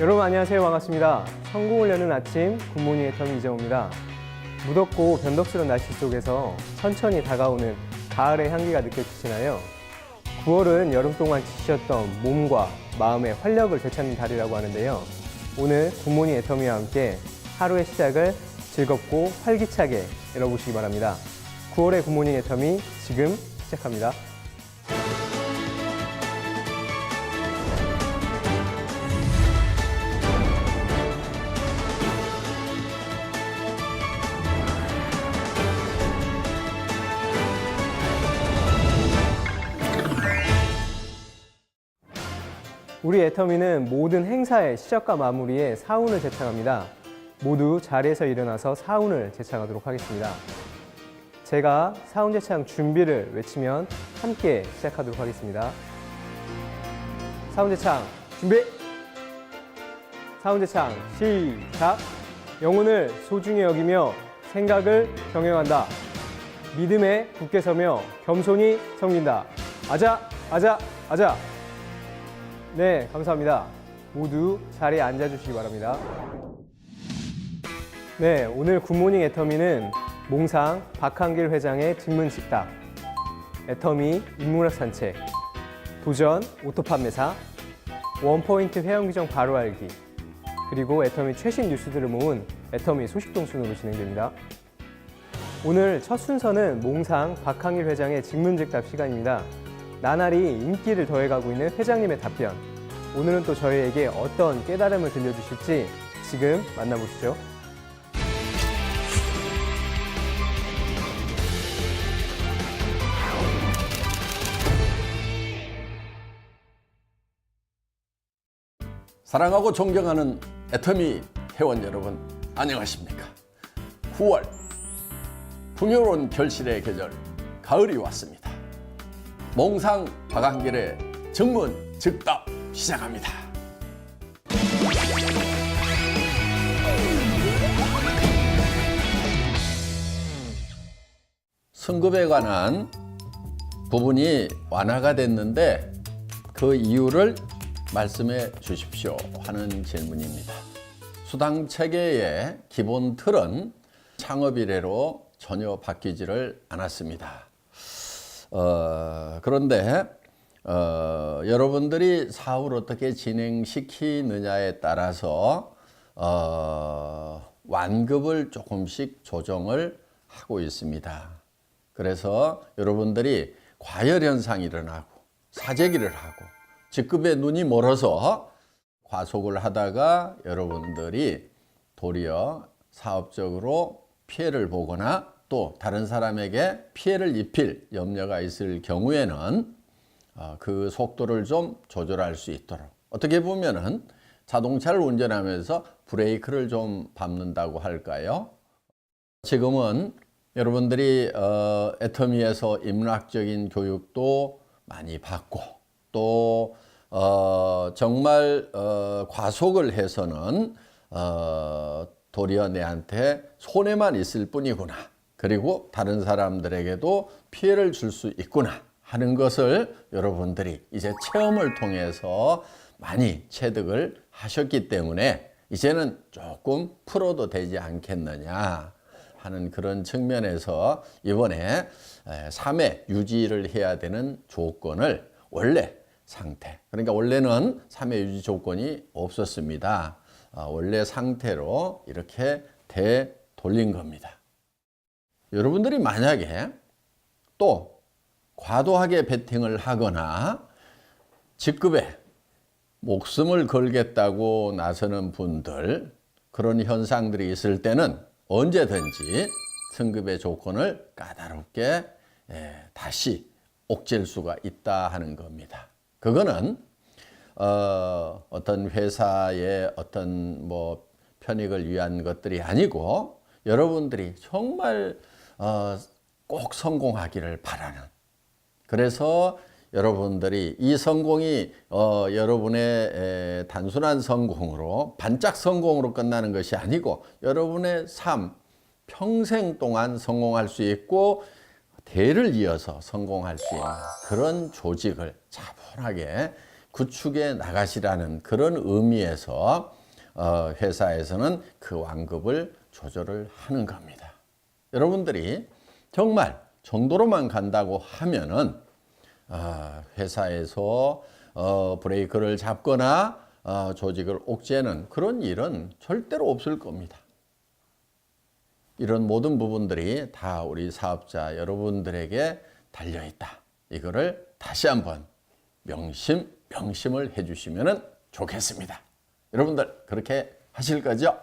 여러분 안녕하세요. 반갑습니다. 성공을 여는 아침 굿모닝 애터미 이정우입니다. 무덥고 변덕스러운 날씨 속에서 천천히 다가오는 가을의 향기가 느껴지시나요? 9월은 여름 동안 지치셨던 몸과 마음의 활력을 되찾는 달이라고 하는데요. 오늘 굿모닝 애터미와 함께 하루의 시작을 즐겁고 활기차게 열어보시기 바랍니다. 9월의 굿모닝 애터미 지금 시작합니다. 우리 애터미는 모든 행사의 시작과 마무리에 사운을 제창합니다. 모두 자리에서 일어나서 사운을 제창하도록 하겠습니다. 제가 사운 제창 준비를 외치면 함께 시작하도록 하겠습니다. 사운 제창 준비! 사운 제창 시작! 영혼을 소중히 여기며 생각을 경영한다. 믿음에 굳게 서며 겸손히 섬긴다. 아자, 아자, 아자! 네, 감사합니다. 모두 자리에 앉아주시기 바랍니다. 네, 오늘 굿모닝 애터미는 몽상 박한길 회장의 증문식탁, 애터미 인문학 산책, 도전 오토 판매사, 원포인트 회원 규정 바로 알기, 그리고 애터미 최신 뉴스들을 모은 애터미 소식동 순으로 진행됩니다. 오늘 첫 순서는 몽상 박한길 회장의 증문즉답 시간입니다. 나날이 인기를 더해가고 있는 회장님의 답변. 오늘은 또 저희에게 어떤 깨달음을 들려주실지 지금 만나보시죠. 사랑하고 존경하는 애터미 회원 여러분, 안녕하십니까? 9월 풍요로운 결실의 계절 가을이 왔습니다. 몽상 박한길의 증문즉답 시작합니다. 승급에 관한 부분이 완화가 됐는데 그 이유를 말씀해 주십시오 하는 질문입니다. 수당 체계의 기본 틀은 창업 이래로 전혀 바뀌지를 않았습니다. 그런데 여러분들이 사업을 어떻게 진행시키느냐에 따라서 완급을 조금씩 조정을 하고 있습니다. 그래서 여러분들이 과열 현상이 일어나고 사재기를 하고 직급에 눈이 멀어서 과속을 하다가 여러분들이 도리어 사업적으로 피해를 보거나 또 다른 사람에게 피해를 입힐 염려가 있을 경우에는 그 속도를 좀 조절할 수 있도록, 어떻게 보면은 자동차를 운전하면서 브레이크를 좀 밟는다고 할까요? 지금은 여러분들이 애터미에서 인문학적인 교육도 많이 받고 또 정말 과속을 해서는 도리어 내한테 손해만 있을 뿐이구나, 그리고 다른 사람들에게도 피해를 줄 수 있구나 하는 것을 여러분들이 이제 체험을 통해서 많이 체득을 하셨기 때문에 이제는 조금 풀어도 되지 않겠느냐 하는 그런 측면에서 이번에 3회 유지를 해야 되는 조건을 원래 상태, 그러니까 원래는 3회 유지 조건이 없었습니다. 원래 상태로 이렇게 되돌린 겁니다. 여러분들이 만약에 또 과도하게 베팅을 하거나 직급에 목숨을 걸겠다고 나서는 분들, 그런 현상들이 있을 때는 언제든지 승급의 조건을 까다롭게 다시 옥죄일 수가 있다 하는 겁니다. 그거는 어떤 회사의 어떤 뭐 편익을 위한 것들이 아니고 여러분들이 정말 꼭 성공하기를 바라는, 그래서 여러분들이 이 성공이 여러분의 단순한 성공으로, 반짝 성공으로 끝나는 것이 아니고 여러분의 삶 평생 동안 성공할 수 있고 대를 이어서 성공할 수 있는 그런 조직을 차분하게 구축해 나가시라는 그런 의미에서 회사에서는 그 완급을 조절을 하는 겁니다. 여러분들이 정말 정도로만 간다고 하면은 회사에서 브레이크를 잡거나 조직을 옥죄는 그런 일은 절대로 없을 겁니다. 이런 모든 부분들이 다 우리 사업자 여러분들에게 달려있다. 이거를 다시 한번 명심을 해주시면 좋겠습니다. 여러분들 그렇게 하실 거죠?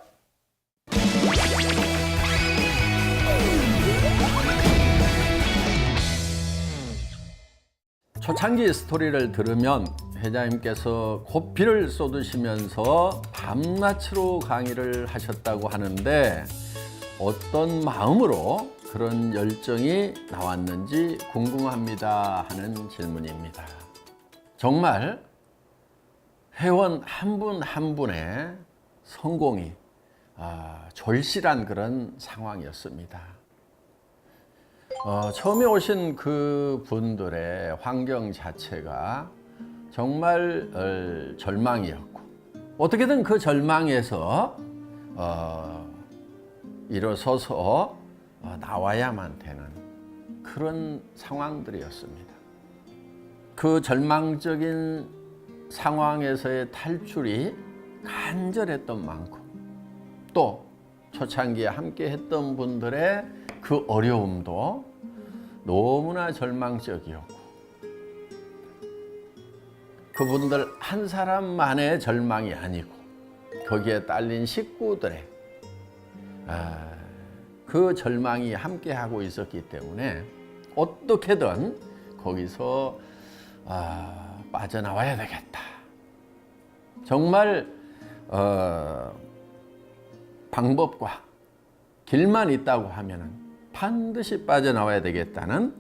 초창기 스토리를 들으면 회장님께서 고피를 쏟으시면서 밤낮으로 강의를 하셨다고 하는데 어떤 마음으로 그런 열정이 나왔는지 궁금합니다 하는 질문입니다. 정말 회원 한 분 한 분의 성공이 절실한 그런 상황이었습니다. 처음에 오신 그 분들의 환경 자체가 정말 절망이었고 어떻게든 그 절망에서 일어서서 나와야만 되는 그런 상황들이었습니다. 그 절망적인 상황에서의 탈출이 간절했던 만큼 또 초창기에 함께 했던 분들의 그 어려움도 너무나 절망적이었고 그분들 한 사람만의 절망이 아니고 거기에 딸린 식구들의 그 절망이 함께하고 있었기 때문에 어떻게든 거기서 빠져나와야 되겠다. 정말 방법과 길만 있다고 하면 반드시 빠져나와야 되겠다는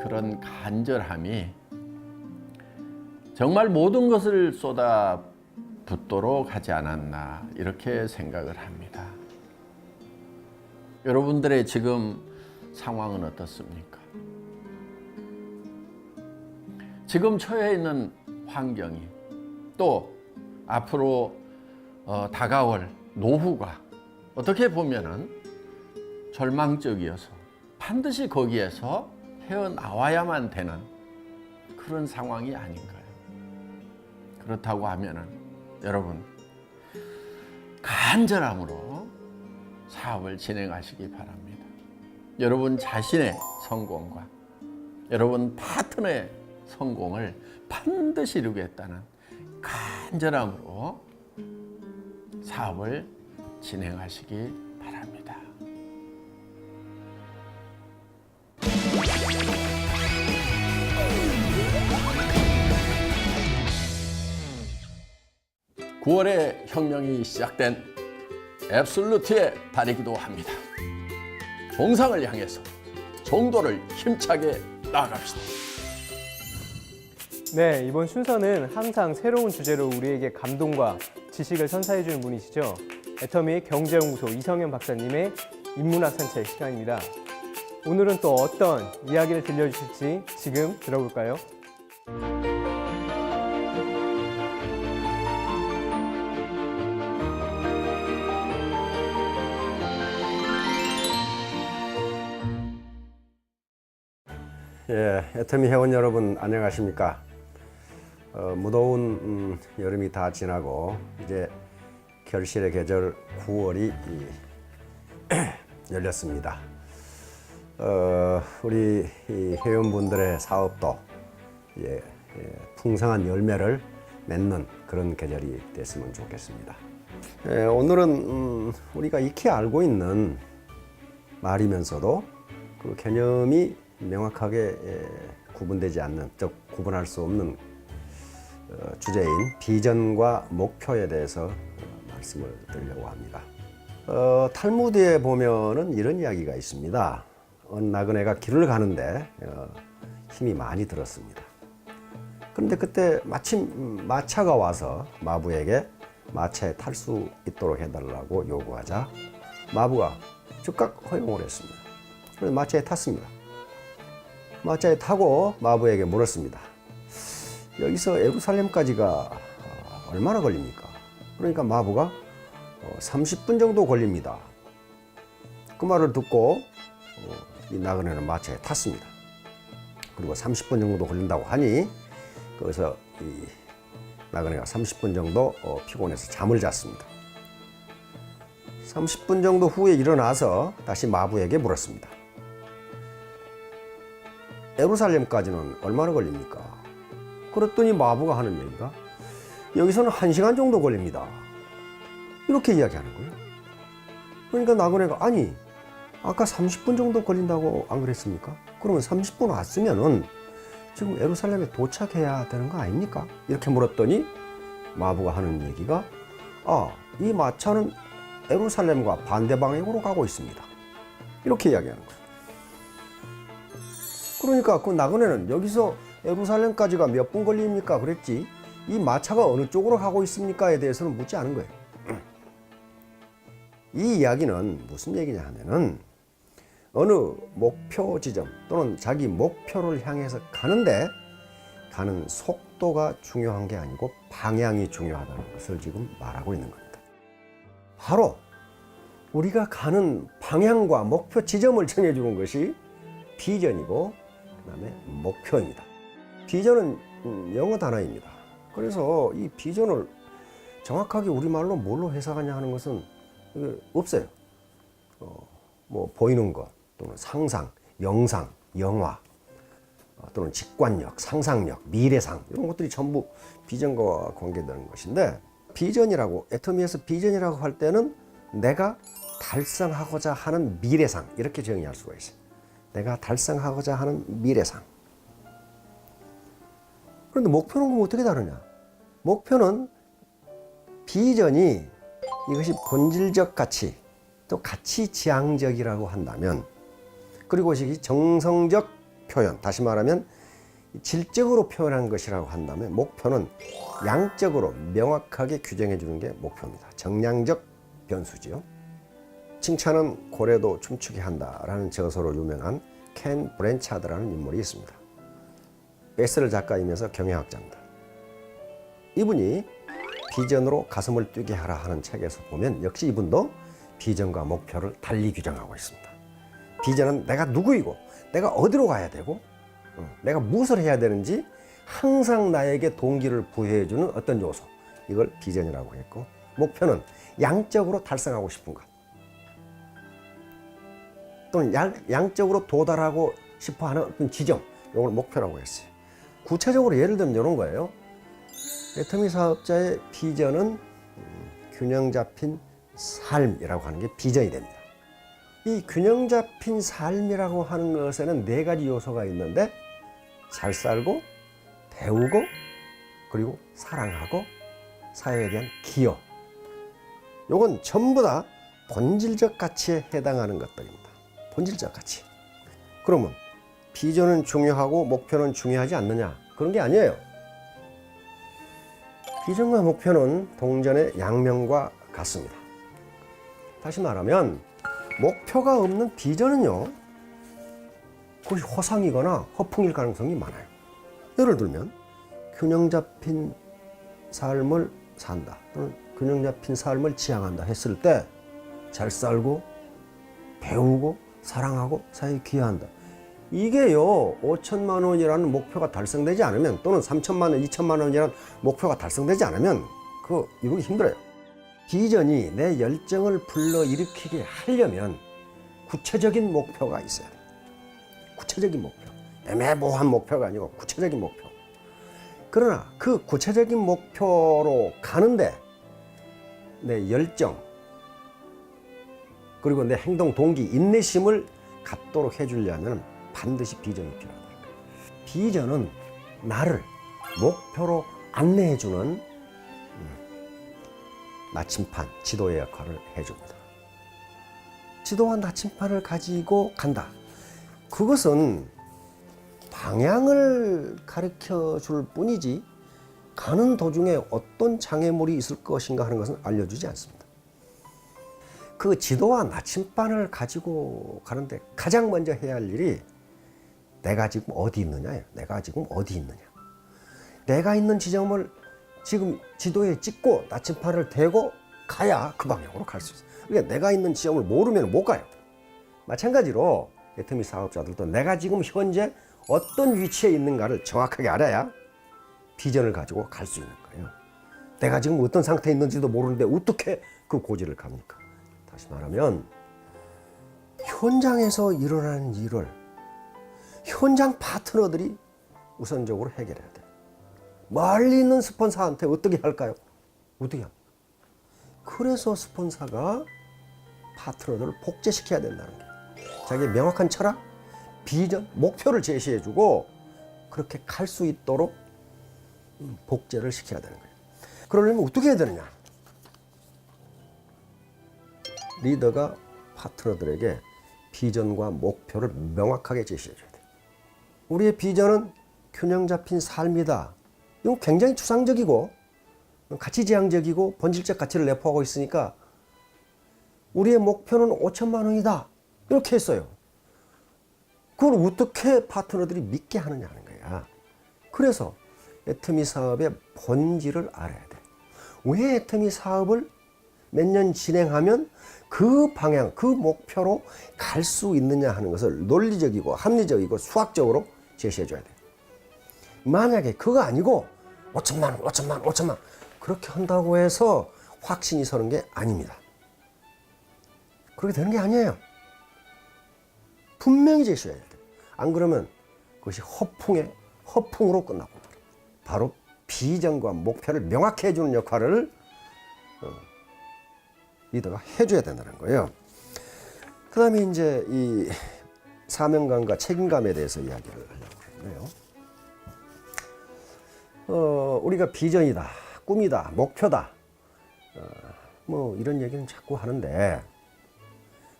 그런 간절함이 정말 모든 것을 쏟아붓도록 하지 않았나 이렇게 생각을 합니다. 여러분들의 지금 상황은 어떻습니까? 지금 처해 있는 환경이 또 앞으로 다가올 노후가 어떻게 보면은 절망적이어서 반드시 거기에서 헤어나와야만 되는 그런 상황이 아닌가요? 그렇다고 하면은 여러분 간절함으로 사업을 진행하시기 바랍니다. 여러분 자신의 성공과 여러분 파트너의 성공을 반드시 이루겠다는 간절함으로 사업을 진행하시기 바랍니다. (9월에) 혁명이 시작된 앱솔루트의 달이기도 합니다. 정상을 향해서 정도를 힘차게 나아갑시다. 네, 이번 순서는 항상 새로운 주제로 우리에게 감동과 지식을 선사해 주는 분이시죠. 애터미 경제연구소 이성현 박사님의 인문학 산책 시간입니다. 오늘은 또 어떤 이야기를 들려주실지 지금 들어볼까요? 예, 애터미 회원 여러분 안녕하십니까? 무더운 여름이 다 지나고 이제 결실의 계절 9월이 열렸습니다. 우리 회원분들의 사업도 풍성한 열매를 맺는 그런 계절이 됐으면 좋겠습니다. 오늘은 우리가 익히 알고 있는 말이면서도 그 개념이 명확하게 구분되지 않는, 즉 구분할 수 없는 주제인 비전과 목표에 대해서 말씀을 드리려고 합니다. 탈무드에 보면은 이런 이야기가 있습니다. 어느 나그네가 길을 가는데 힘이 많이 들었습니다. 그런데 그때 마침 마차가 와서 마부에게 마차에 탈 수 있도록 해달라고 요구하자 마부가 즉각 허용을 했습니다. 그래서 마차에 탔습니다. 마차에 타고 마부에게 물었습니다. 여기서 예루살렘까지가 얼마나 걸립니까? 그러니까 마부가 30분 정도 걸립니다. 그 말을 듣고 이 나그네는 마차에 탔습니다. 그리고 30분 정도 걸린다고 하니 거기서 이 나그네가 30분 정도 피곤해서 잠을 잤습니다. 30분 정도 후에 일어나서 다시 마부에게 물었습니다. 예루살렘까지는 얼마나 걸립니까? 그랬더니 마부가 하는 얘기가 여기서는 1시간 정도 걸립니다. 이렇게 이야기하는 거예요. 그러니까 나그네가 아니 아까 30분 정도 걸린다고 안 그랬습니까? 그러면 30분 왔으면은 지금 예루살렘에 도착해야 되는 거 아닙니까? 이렇게 물었더니 마부가 하는 얘기가 이 마차는 예루살렘과 반대 방향으로 가고 있습니다. 이렇게 이야기하는 거예요. 그러니까 그 나그네는 여기서 예루살렘까지가 몇 분 걸립니까? 그랬지 이 마차가 어느 쪽으로 가고 있습니까에 대해서는 묻지 않은 거예요. 이 이야기는 무슨 얘기냐 하면은 어느 목표 지점 또는 자기 목표를 향해서 가는데 가는 속도가 중요한 게 아니고 방향이 중요하다는 것을 지금 말하고 있는 겁니다. 바로 우리가 가는 방향과 목표 지점을 정해주는 것이 비전이고 그 다음에 목표입니다. 비전은 영어 단어입니다. 그래서 이 비전을 정확하게 우리말로 뭘로 해석하냐 하는 것은 없어요. 뭐 보이는 것 또는 상상, 영상, 영화 또는 직관력, 상상력, 미래상 이런 것들이 전부 비전과 관계되는 것인데 비전이라고 애터미에서 비전이라고 할 때는 내가 달성하고자 하는 미래상 이렇게 정의할 수가 있어요. 내가 달성하고자 하는 미래상. 그런데 목표는 그럼 어떻게 다르냐? 목표는 비전이 이것이 본질적 가치 또 가치 지향적이라고 한다면 그리고 이것이 정성적 표현 다시 말하면 질적으로 표현한 것이라고 한다면 목표는 양적으로 명확하게 규정해 주는 게 목표입니다. 정량적 변수지요. 칭찬은 고래도 춤추게 한다라는 저서로 유명한 켄 브랜차드라는 인물이 있습니다. 베스트셀러 작가이면서 경영학자입니다. 이분이 비전으로 가슴을 뛰게 하라 하는 책에서 보면 역시 이분도 비전과 목표를 달리 규정하고 있습니다. 비전은 내가 누구이고 내가 어디로 가야 되고 내가 무엇을 해야 되는지 항상 나에게 동기를 부여해주는 어떤 요소 이걸 비전이라고 했고 목표는 양적으로 달성하고 싶은 것 또는 양적으로 도달하고 싶어하는 어떤 지점 이걸 목표라고 했어요. 구체적으로 예를 들면 이런 거예요. 애터미 사업자의 비전은 균형 잡힌 삶이라고 하는 게 비전이 됩니다. 이 균형 잡힌 삶이라고 하는 것에는 4가지 요소가 있는데 잘 살고 배우고 그리고 사랑하고 사회에 대한 기여 요건 전부 다 본질적 가치에 해당하는 것들입니다. 본질적 가치. 그러면 비전은 중요하고 목표는 중요하지 않느냐? 그런 게 아니에요. 비전과 목표는 동전의 양면과 같습니다. 다시 말하면 목표가 없는 비전은요 그것이 허상이거나 허풍일 가능성이 많아요. 예를 들면 균형 잡힌 삶을 산다 또는 균형 잡힌 삶을 지향한다 했을 때 잘 살고 배우고 사랑하고 사회에 기여한다. 이게요 5천만 원이라는 목표가 달성되지 않으면 또는 3천만 원, 2천만 원이라는 목표가 달성되지 않으면 그거 이루기 힘들어요. 비전이 내 열정을 불러일으키게 하려면 구체적인 목표가 있어야 돼요. 구체적인 목표. 애매모호한 목표가 아니고 구체적인 목표. 그러나 그 구체적인 목표로 가는데 내 열정 그리고 내 행동 동기, 인내심을 갖도록 해주려면 반드시 비전이 필요하다. 비전은 나를 목표로 안내해주는 나침반, 지도의 역할을 해줍니다. 지도와 나침반을 가지고 간다. 그것은 방향을 가르쳐 줄 뿐이지 가는 도중에 어떤 장애물이 있을 것인가 하는 것은 알려주지 않습니다. 그 지도와 나침반을 가지고 가는데 가장 먼저 해야 할 일이 내가 지금 어디 있느냐예요. 내가 지금 어디 있느냐. 내가 있는 지점을 지금 지도에 찍고 나침판을 대고 가야 그 방향으로 갈 수 있어요. 그러니까 내가 있는 지점을 모르면 못 가요. 마찬가지로 애터미 사업자들도 내가 지금 현재 어떤 위치에 있는가를 정확하게 알아야 비전을 가지고 갈 수 있는 거예요. 내가 지금 어떤 상태에 있는지도 모르는데 어떻게 그 고지를 갑니까? 다시 말하면 현장에서 일어나는 일을 현장 파트너들이 우선적으로 해결해야 돼요. 멀리 있는 스폰서한테 어떻게 할까요? 어떻게 합니까? 그래서 스폰서가 파트너들을 복제시켜야 된다는 거예요. 자기의 명확한 철학, 비전, 목표를 제시해주고 그렇게 갈 수 있도록 복제를 시켜야 되는 거예요. 그러려면 어떻게 해야 되느냐? 리더가 파트너들에게 비전과 목표를 명확하게 제시해줘야 돼요. 우리의 비전은 균형 잡힌 삶이다. 이건 굉장히 추상적이고 가치지향적이고 본질적 가치를 내포하고 있으니까 우리의 목표는 5천만 원이다. 이렇게 했어요. 그걸 어떻게 파트너들이 믿게 하느냐 하는 거야. 그래서 애터미 사업의 본질을 알아야 돼. 왜 애터미 사업을 몇 년 진행하면 그 방향, 그 목표로 갈 수 있느냐 하는 것을 논리적이고 합리적이고 수학적으로 제시해 줘야 돼. 만약에 그거 아니고 5천만 원, 5천만 원, 5천만 원 그렇게 한다고 해서 확신이 서는 게 아닙니다. 그렇게 되는 게 아니에요. 분명히 제시해야 돼. 안 그러면 그것이 허풍으로 끝나고 바로 비전과 목표를 명확히 해주는 역할을 리더가 해줘야 된다는 거예요. 그 다음에 이제 이 사명감과 책임감에 대해서 이야기를 하려고 하는데요. 우리가 비전이다, 꿈이다, 목표다, 뭐 이런 얘기는 자꾸 하는데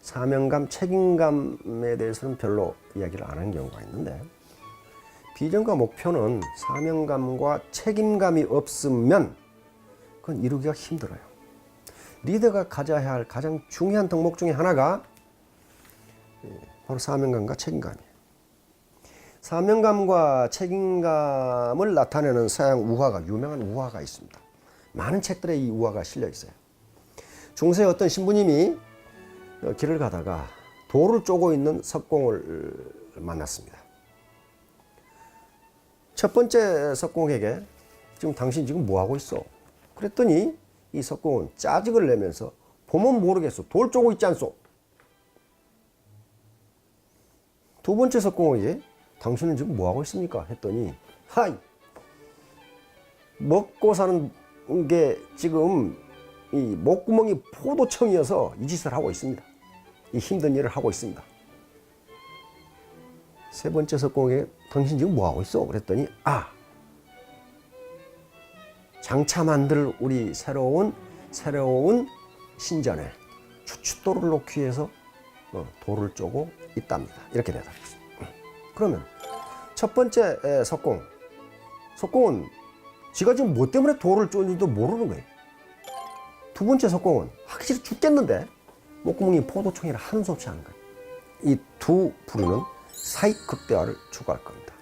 사명감, 책임감에 대해서는 별로 이야기를 안 하는 경우가 있는데 비전과 목표는 사명감과 책임감이 없으면 그건 이루기가 힘들어요. 리더가 가져야 할 가장 중요한 덕목 중에 하나가 바로 사명감과 책임감이에요. 사명감과 책임감을 나타내는 서양 우화가, 유명한 우화가 있습니다. 많은 책들에 이 우화가 실려 있어요. 중세의 어떤 신부님이 길을 가다가 돌을 쪼고 있는 석공을 만났습니다. 첫 번째 석공에게 지금 당신 지금 뭐 하고 있어? 그랬더니 이 석공은 짜증을 내면서 보면 모르겠어. 돌 쪼고 있지 않소? 두 번째 석공에게 당신은 지금 뭐 하고 있습니까? 했더니 하이 먹고 사는 게 지금 이 목구멍이 포도청이어서 이 짓을 하고 있습니다. 이 힘든 일을 하고 있습니다. 세 번째 석공에게 당신 지금 뭐 하고 있어? 그랬더니 장차 만들 우리 새로운 신전에 추춧돌을 놓기 위해서 돌을 쪼고 있답니다. 이렇게 대답했어요. 그러면 첫 번째 석공은 지가 지금 뭐 때문에 돌을 쪼는지도 모르는 거예요. 두 번째 석공은 확실히 죽겠는데 목구멍이 포도청이라 하는 수 없이 하는 거예요. 이 두 부류는 사익 극대화를 추구할 겁니다.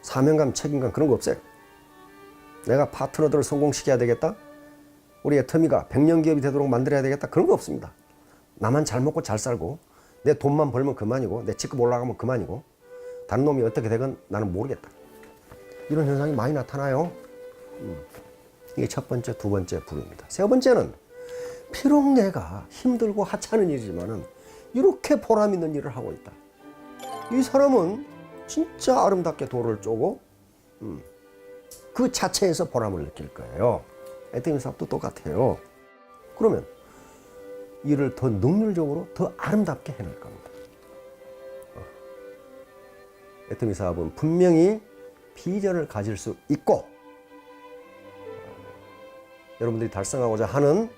사명감, 책임감 그런 거 없어요. 내가 파트너들을 성공시켜야 되겠다. 우리 애터미가 100년 기업이 되도록 만들어야 되겠다. 그런 거 없습니다. 나만 잘 먹고 잘 살고 내 돈만 벌면 그만이고 내 직급 올라가면 그만이고 다른 놈이 어떻게 되건 나는 모르겠다. 이런 현상이 많이 나타나요. 이게 첫 번째, 두 번째 부류입니다. 세 번째는 비록 내가 힘들고 하찮은 일이지만은 이렇게 보람 있는 일을 하고 있다. 이 사람은 진짜 아름답게 돌을 쪼고 그 자체에서 보람을 느낄 거예요. 애터미 사업도 똑같아요. 그러면 일을 더 능률적으로 더 아름답게 해낼 겁니다. 애터미 사업은 분명히 비전을 가질 수 있고 여러분들이 달성하고자 하는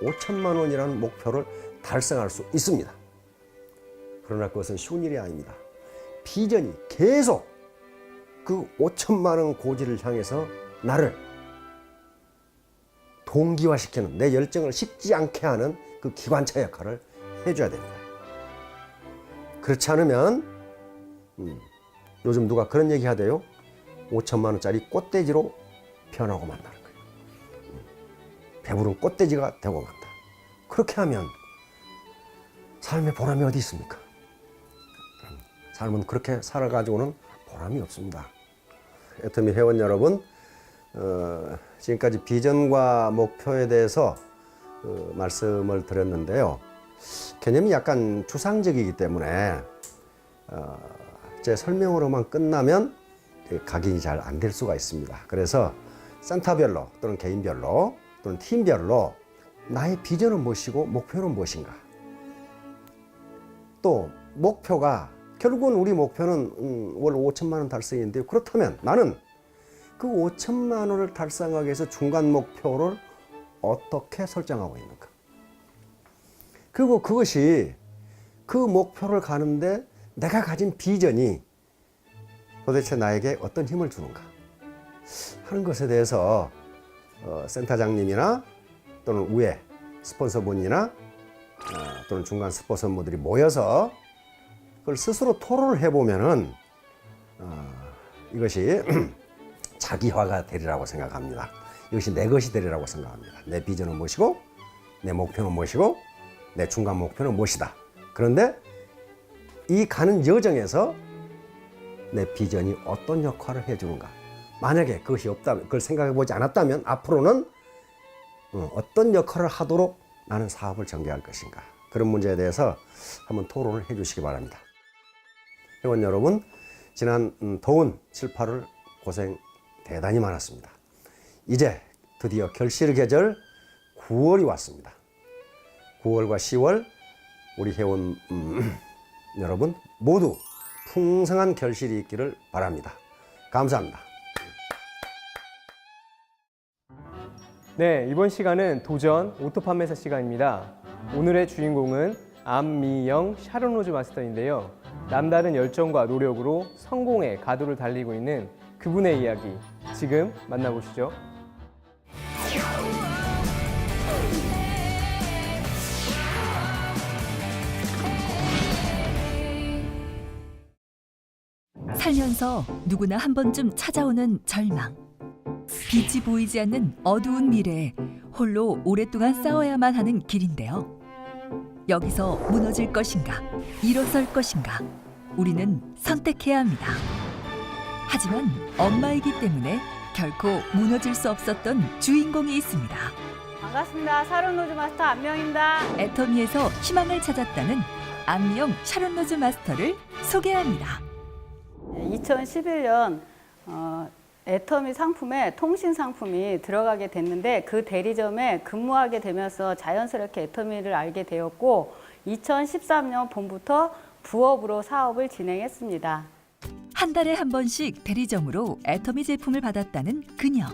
5천만 원이라는 목표를 달성할 수 있습니다. 그러나 그것은 쉬운 일이 아닙니다. 비전이 계속 그 5천만 원 고지를 향해서 나를 동기화시키는 내 열정을 식지 않게 하는 그 기관차 역할을 해줘야 됩니다. 그렇지 않으면 요즘 누가 그런 얘기 하대요. 5천만 원짜리 꽃돼지로 변하고 만다는 거예요. 배부른 꽃돼지가 되고 만다. 그렇게 하면 삶의 보람이 어디 있습니까? 삶은 그렇게 살아가지고는 보람이 없습니다. 애터미 회원 여러분, 지금까지 비전과 목표에 대해서 말씀을 드렸는데요. 개념이 약간 추상적이기 때문에 제 설명으로만 끝나면 각인이 잘 안 될 수가 있습니다. 그래서 센터별로 또는 개인별로 또는 팀별로 나의 비전은 무엇이고 목표는 무엇인가. 또 목표가 결국은 우리 목표는 월 5천만 원 달성인데요. 그렇다면 나는 그 5천만 원을 달성하기 위해서 중간 목표를 어떻게 설정하고 있는가. 그리고 그것이 그 목표를 가는데 내가 가진 비전이 도대체 나에게 어떤 힘을 주는가 하는 것에 대해서 센터장님이나 또는 우회 스폰서분이나 또는 중간 스폰서분들이 모여서 그걸 스스로 토론을 해보면은 이것이 자기화가 되리라고 생각합니다. 이것이 내 것이 되리라고 생각합니다. 내 비전은 무엇이고 내 목표는 무엇이고 내 중간 목표는 무엇이다. 그런데 이 가는 여정에서 내 비전이 어떤 역할을 해주는가. 만약에 그것이 없다면, 그걸 생각해 보지 않았다면 앞으로는 어떤 역할을 하도록 나는 사업을 전개할 것인가. 그런 문제에 대해서 한번 토론을 해 주시기 바랍니다. 회원 여러분, 지난 더운 7, 8월 고생 대단히 많았습니다. 이제 드디어 결실의 계절 9월이 왔습니다. 9월과 10월 우리 회원 여러분 모두 풍성한 결실이 있기를 바랍니다. 감사합니다. 네, 이번 시간은 도전 오토 판매사 시간입니다. 오늘의 주인공은 안미영 샤론로즈 마스터인데요. 남다른 열정과 노력으로 성공의 가도를 달리고 있는 그분의 이야기 지금 만나보시죠. 살면서 누구나 한 번쯤 찾아오는 절망. 빛이 보이지 않는 어두운 미래에 홀로 오랫동안 싸워야만 하는 길인데요. 여기서 무너질 것인가, 일어설 것인가, 우리는 선택해야 합니다. 하지만 엄마이기 때문에 결코 무너질 수 없었던 주인공이 있습니다. 반갑습니다. 샤론로즈 마스터 안명입니다. 애터미에서 희망을 찾았다는 안미영 샤론로즈 마스터를 소개합니다. 2011년 애터미 상품에 통신 상품이 들어가게 됐는데 그 대리점에 근무하게 되면서 자연스럽게 애터미를 알게 되었고 2013년 봄부터 부업으로 사업을 진행했습니다. 한 달에 한 번씩 대리점으로 애터미 제품을 받았다는 그녀.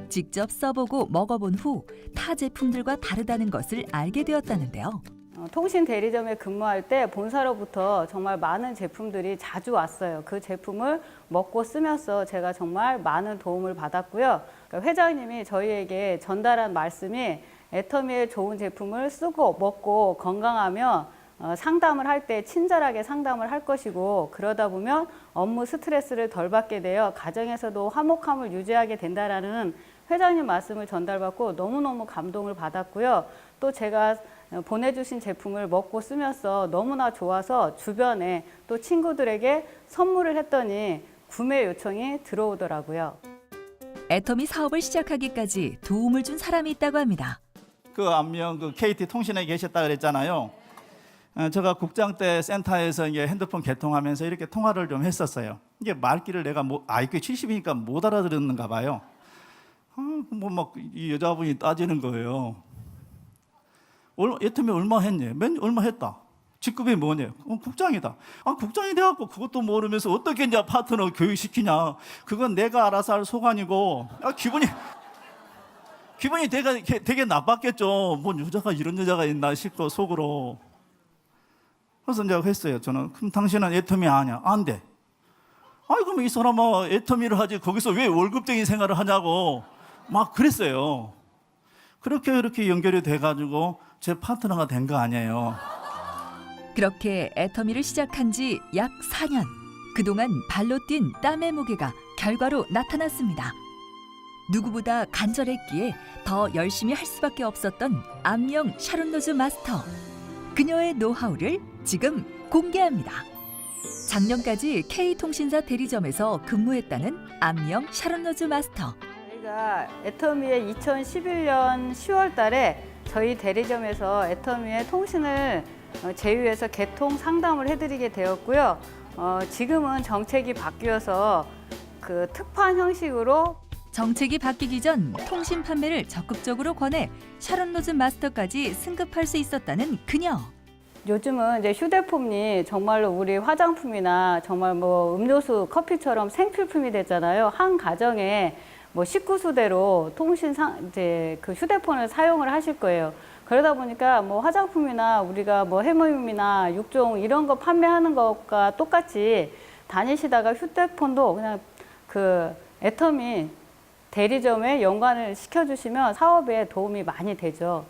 직접 써보고 먹어본 후 타 제품들과 다르다는 것을 알게 되었다는데요. 통신 대리점에 근무할 때 본사로부터 정말 많은 제품들이 자주 왔어요. 그 제품을 먹고 쓰면서 제가 정말 많은 도움을 받았고요. 그러니까 회장님이 저희에게 전달한 말씀이 애터미의 좋은 제품을 쓰고 먹고 건강하면 상담을 할 때 친절하게 상담을 할 것이고 그러다 보면 업무 스트레스를 덜 받게 되어 가정에서도 화목함을 유지하게 된다라는 회장님 말씀을 전달받고 너무너무 감동을 받았고요. 또 제가 보내주신 제품을 먹고 쓰면서 너무나 좋아서 주변에 또 친구들에게 선물을 했더니 구매 요청이 들어오더라고요. 애터미 사업을 시작하기까지 도움을 준 사람이 있다고 합니다. 그 안명 그 KT 통신에 계셨다 그랬잖아요. 제가 국장 때 센터에서 이제 핸드폰 개통하면서 이렇게 통화를 좀 했었어요. 이게 말귀를 내가 IQ 70이니까 못 알아들었는가 봐요. 뭐 막 이 여자분이 따지는 거예요. 애터미 얼마 했니? 얼마 했다. 직급이 뭐냐? 국장이다. 국장이 돼갖고 그것도 모르면서 어떻게 이제 파트너 교육시키냐? 그건 내가 알아서 할 소관이고. 기분이 되게 나빴겠죠. 뭐 여자가 이런 여자가 있나 싶고 속으로. 그래서 이제 했어요. 저는 그럼 당신은 애터미 아냐? 안 돼. 그럼 이 사람아 애터미를 하지 거기서 왜 월급쟁이 생활을 하냐고 막 그랬어요. 그렇게 연결이 돼가지고 제 파트너가 된 거 아니에요. 그렇게 애터미를 시작한 지 약 4년. 그동안 발로 뛴 땀의 무게가 결과로 나타났습니다. 누구보다 간절했기에 더 열심히 할 수밖에 없었던 암령 샤론 로즈 마스터. 그녀의 노하우를 지금 공개합니다. 작년까지 K통신사 대리점에서 근무했다는 암령 샤론 로즈 마스터. 저희가 애터미의 2011년 10월 달에 저희 대리점에서 애터미의 통신을 제휴해서 개통 상담을 해드리게 되었고요. 지금은 정책이 바뀌어서 그 특판 형식으로 정책이 바뀌기 전 통신 판매를 적극적으로 권해 샤론 로즈 마스터까지 승급할 수 있었다는 그녀. 요즘은 이제 휴대폰이 정말로 우리 화장품이나 정말 뭐 음료수, 커피처럼 생필품이 됐잖아요. 한 가정에 뭐 식구수대로 이제 그 휴대폰을 사용을 하실 거예요. 그러다 보니까 뭐 화장품이나 우리가 뭐 해모임이나 육종 이런 거 판매하는 것과 똑같이 다니시다가 휴대폰도 그냥 그 애터미 대리점에 연관을 시켜주시면 사업에 도움이 많이 되죠.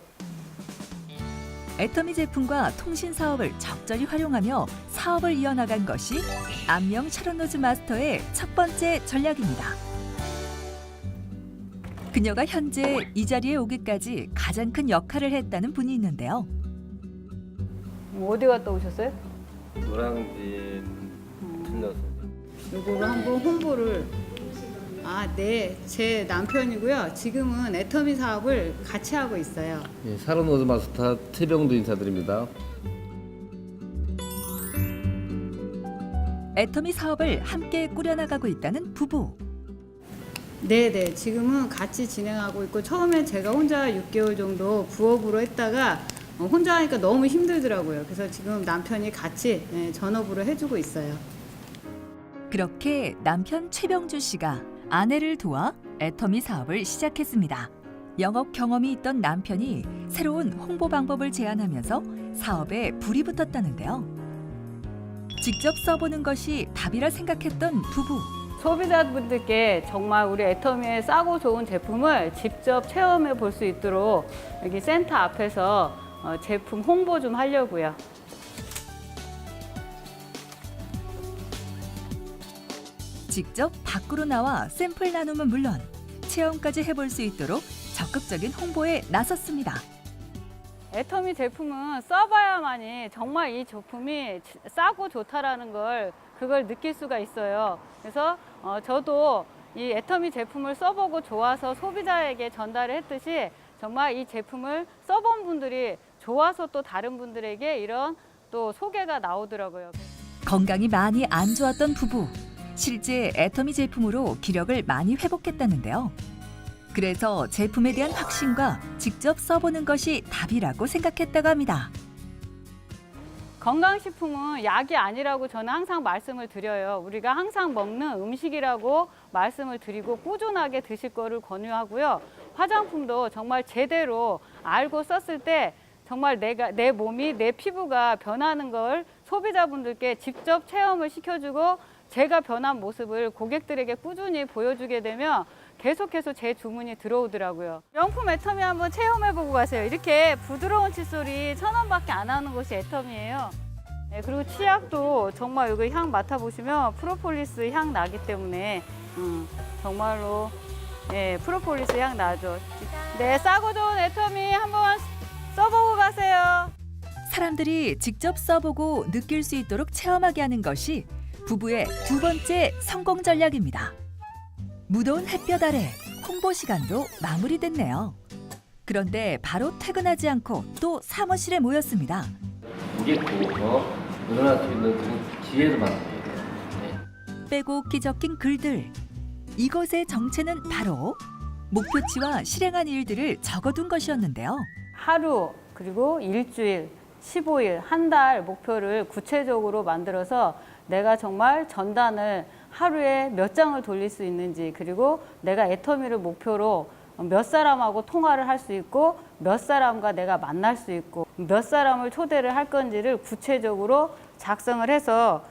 애터미 제품과 통신 사업을 적절히 활용하며 사업을 이어나간 것이 암령 샤론 로즈 마스터의 첫 번째 전략입니다. 그녀가 현재 이 자리에 오기까지 가장 큰 역할을 했다는 분이 있는데요. 어디 갔다 오셨어요? 노량진 들려서 요거를 한번 홍보를. 네. 제 남편이고요. 지금은 애터미 사업을 같이 하고 있어요. 예, 샤론 로즈 마스터 최병도 인사드립니다. 애터미 사업을 함께 꾸려나가고 있다는 부부. 네네. 지금은 같이 진행하고 있고 처음에 제가 혼자 6개월 정도 부업으로 했다가 혼자 하니까 너무 힘들더라고요. 그래서 지금 남편이 같이 전업으로 해주고 있어요. 그렇게 남편 최병주 씨가 아내를 도와 애터미 사업을 시작했습니다. 영업 경험이 있던 남편이 새로운 홍보 방법을 제안하면서 사업에 불이 붙었다는데요. 직접 써보는 것이 답이라 생각했던 부부. 소비자분들께 정말 우리 애터미의 싸고 좋은 제품을 직접 체험해 볼 수 있도록 여기 센터 앞에서 제품 홍보 좀 하려고요. 직접 밖으로 나와 샘플 나눔은 물론 체험까지 해볼 수 있도록 적극적인 홍보에 나섰습니다. 애터미 제품은 써봐야만이 정말 이 제품이 싸고 좋다라는 그걸 느낄 수가 있어요. 그래서 저도 이 애터미 제품을 써보고 좋아서 소비자에게 전달을 했듯이 정말 이 제품을 써본 분들이 좋아서 또 다른 분들에게 이런 또 소개가 나오더라고요. 건강이 많이 안 좋았던 부부. 실제 애터미 제품으로 기력을 많이 회복했다는데요. 그래서 제품에 대한 확신과 직접 써보는 것이 답이라고 생각했다고 합니다. 건강식품은 약이 아니라고 저는 항상 말씀을 드려요. 우리가 항상 먹는 음식이라고 말씀을 드리고 꾸준하게 드실 거를 권유하고요. 화장품도 정말 제대로 알고 썼을 때 정말 내 몸이 내 피부가 변하는 걸 소비자분들께 직접 체험을 시켜주고 제가 변한 모습을 고객들에게 꾸준히 보여주게 되면 계속해서 제 주문이 들어오더라고요. 명품 애터미 한번 체험해보고 가세요. 이렇게 부드러운 칫솔이 1,000원밖에 안 하는 곳이 애터미예요. 네, 그리고 치약도 정말 여기 향 맡아보시면 프로폴리스 향 나기 때문에 정말로 프로폴리스 향 나죠. 네, 싸고 좋은 애터미 한번 써보고 가세요. 사람들이 직접 써보고 느낄 수 있도록 체험하게 하는 것이 부부의 두 번째 성공 전략입니다. 무더운 햇볕 아래 홍보 시간도 마무리됐네요. 그런데 바로 퇴근하지 않고 또 사무실에 모였습니다. 무게 구워서 늘어날 수 있는 그런 기회를 만들어야 돼요. 빼곡히 적힌 글들. 이것의 정체는 바로 목표치와 실행한 일들을 적어둔 것이었는데요. 하루 그리고 일주일, 15일, 한 달 목표를 구체적으로 만들어서 내가 정말 전단을 하루에 몇 장을 돌릴 수 있는지, 그리고 내가 애터미를 목표로 몇 사람하고 통화를 할 수 있고 몇 사람과 내가 만날 수 있고 몇 사람을 초대를 할 건지를 구체적으로 작성을 해서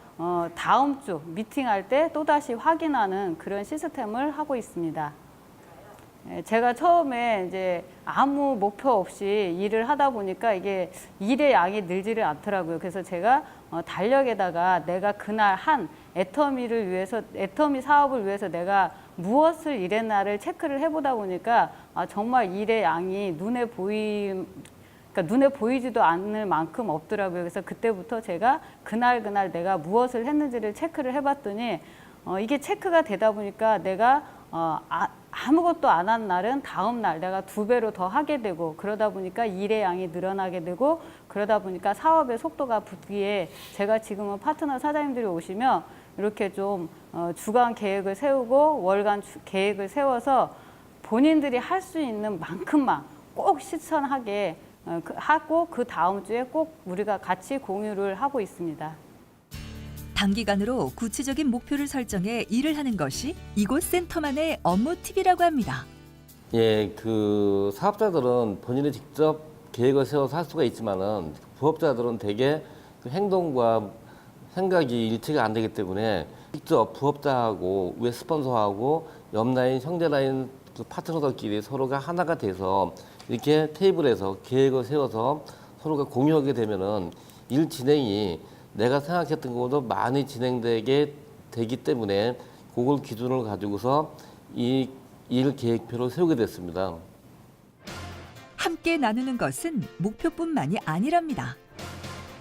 다음 주 미팅할 때 또다시 확인하는 그런 시스템을 하고 있습니다. 제가 처음에 이제 아무 목표 없이 일을 하다 보니까 이게 일의 양이 늘지를 않더라고요. 그래서 제가 달력에다가 내가 그날 한 애터미 사업을 위해서 내가 무엇을 일했나를 체크를 해보다 보니까 정말 일의 양이 그러니까 눈에 보이지도 않을 만큼 없더라고요. 그래서 그때부터 제가 그날 내가 무엇을 했는지를 체크를 해봤더니 이게 체크가 되다 보니까 내가 아무것도 안 한 날은 다음 날 내가 2배로 더 하게 되고, 그러다 보니까 일의 양이 늘어나게 되고, 그러다 보니까 사업의 속도가 붙기에 제가 지금은 파트너 사장님들이 오시면 이렇게 좀 주간 계획을 세우고 월간 계획을 세워서 본인들이 할 수 있는 만큼만 꼭 실천하게 하고 그 다음 주에 꼭 우리가 같이 공유를 하고 있습니다. 단기간으로 구체적인 목표를 설정해 일을 하는 것이 이곳 센터만의 업무 팁이라고 합니다. 예, 그 사업자들은 본인이 직접 계획을 세워서 할 수가 있지만은 부업자들은 대개 그 행동과 생각이 일치가 안 되기 때문에 직접 부업자하고 위에 스폰서하고 옆라인, 형제라인 그 파트너들끼리 서로가 하나가 돼서 이렇게 테이블에서 계획을 세워서 서로가 공유하게 되면은 일 진행이 내가 생각했던 것보다 많이 진행되게 되기 때문에 그걸 기준을 가지고서 이 일 계획표를 세우게 됐습니다. 함께 나누는 것은 목표뿐만이 아니랍니다.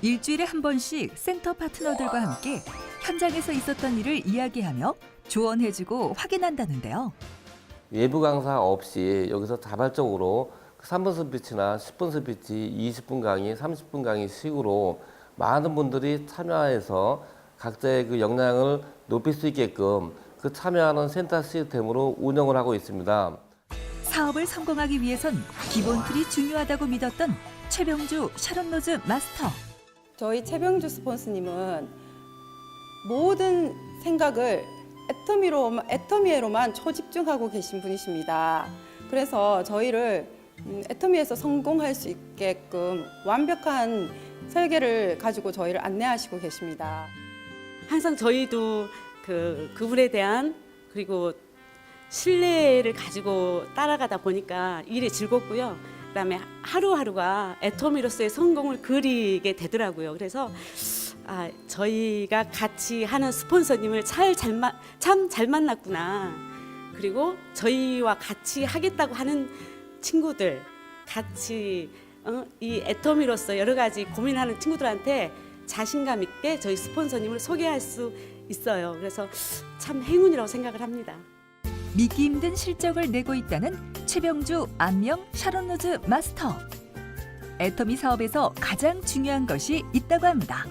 일주일에 한 번씩 센터 파트너들과 함께 현장에서 있었던 일을 이야기하며 조언해주고 확인한다는데요. 외부 강사 없이 여기서 자발적으로 3분 스피치나 10분 스피치, 20분 강의, 30분 강의 식으로 많은 분들이 참여해서 각자의 그 역량을 높일 수 있게끔 그 참여하는 센터 시스템으로 운영을 하고 있습니다. 사업을 성공하기 위해선 기본 틀이 중요하다고 믿었던 최병주 샤론로즈 마스터. 저희 최병주 스폰서님은 모든 생각을 애터미에로만 초집중하고 계신 분이십니다. 그래서 저희를 애터미에서 성공할 수 있게끔 완벽한 설계를 가지고 저희를 안내하시고 계십니다. 항상 저희도 그분에 대한 그리고 신뢰를 가지고 따라가다 보니까 일이 즐겁고요. 그다음에 하루하루가 애터미로서의 성공을 그리게 되더라고요. 그래서 저희가 같이 하는 스폰서님을 참 잘 만났구나. 그리고 저희와 같이 하겠다고 하는 친구들, 같이 이 애터미로서 여러 가지 고민하는 친구들한테 자신감 있게 저희 스폰서님을 소개할 수 있어요. 그래서 참 행운이라고 생각을 합니다. 믿기 힘든 실적을 내고 있다는 최병주 안명 샤론로즈 마스터. 애터미 사업에서 가장 중요한 것이 있다고 합니다.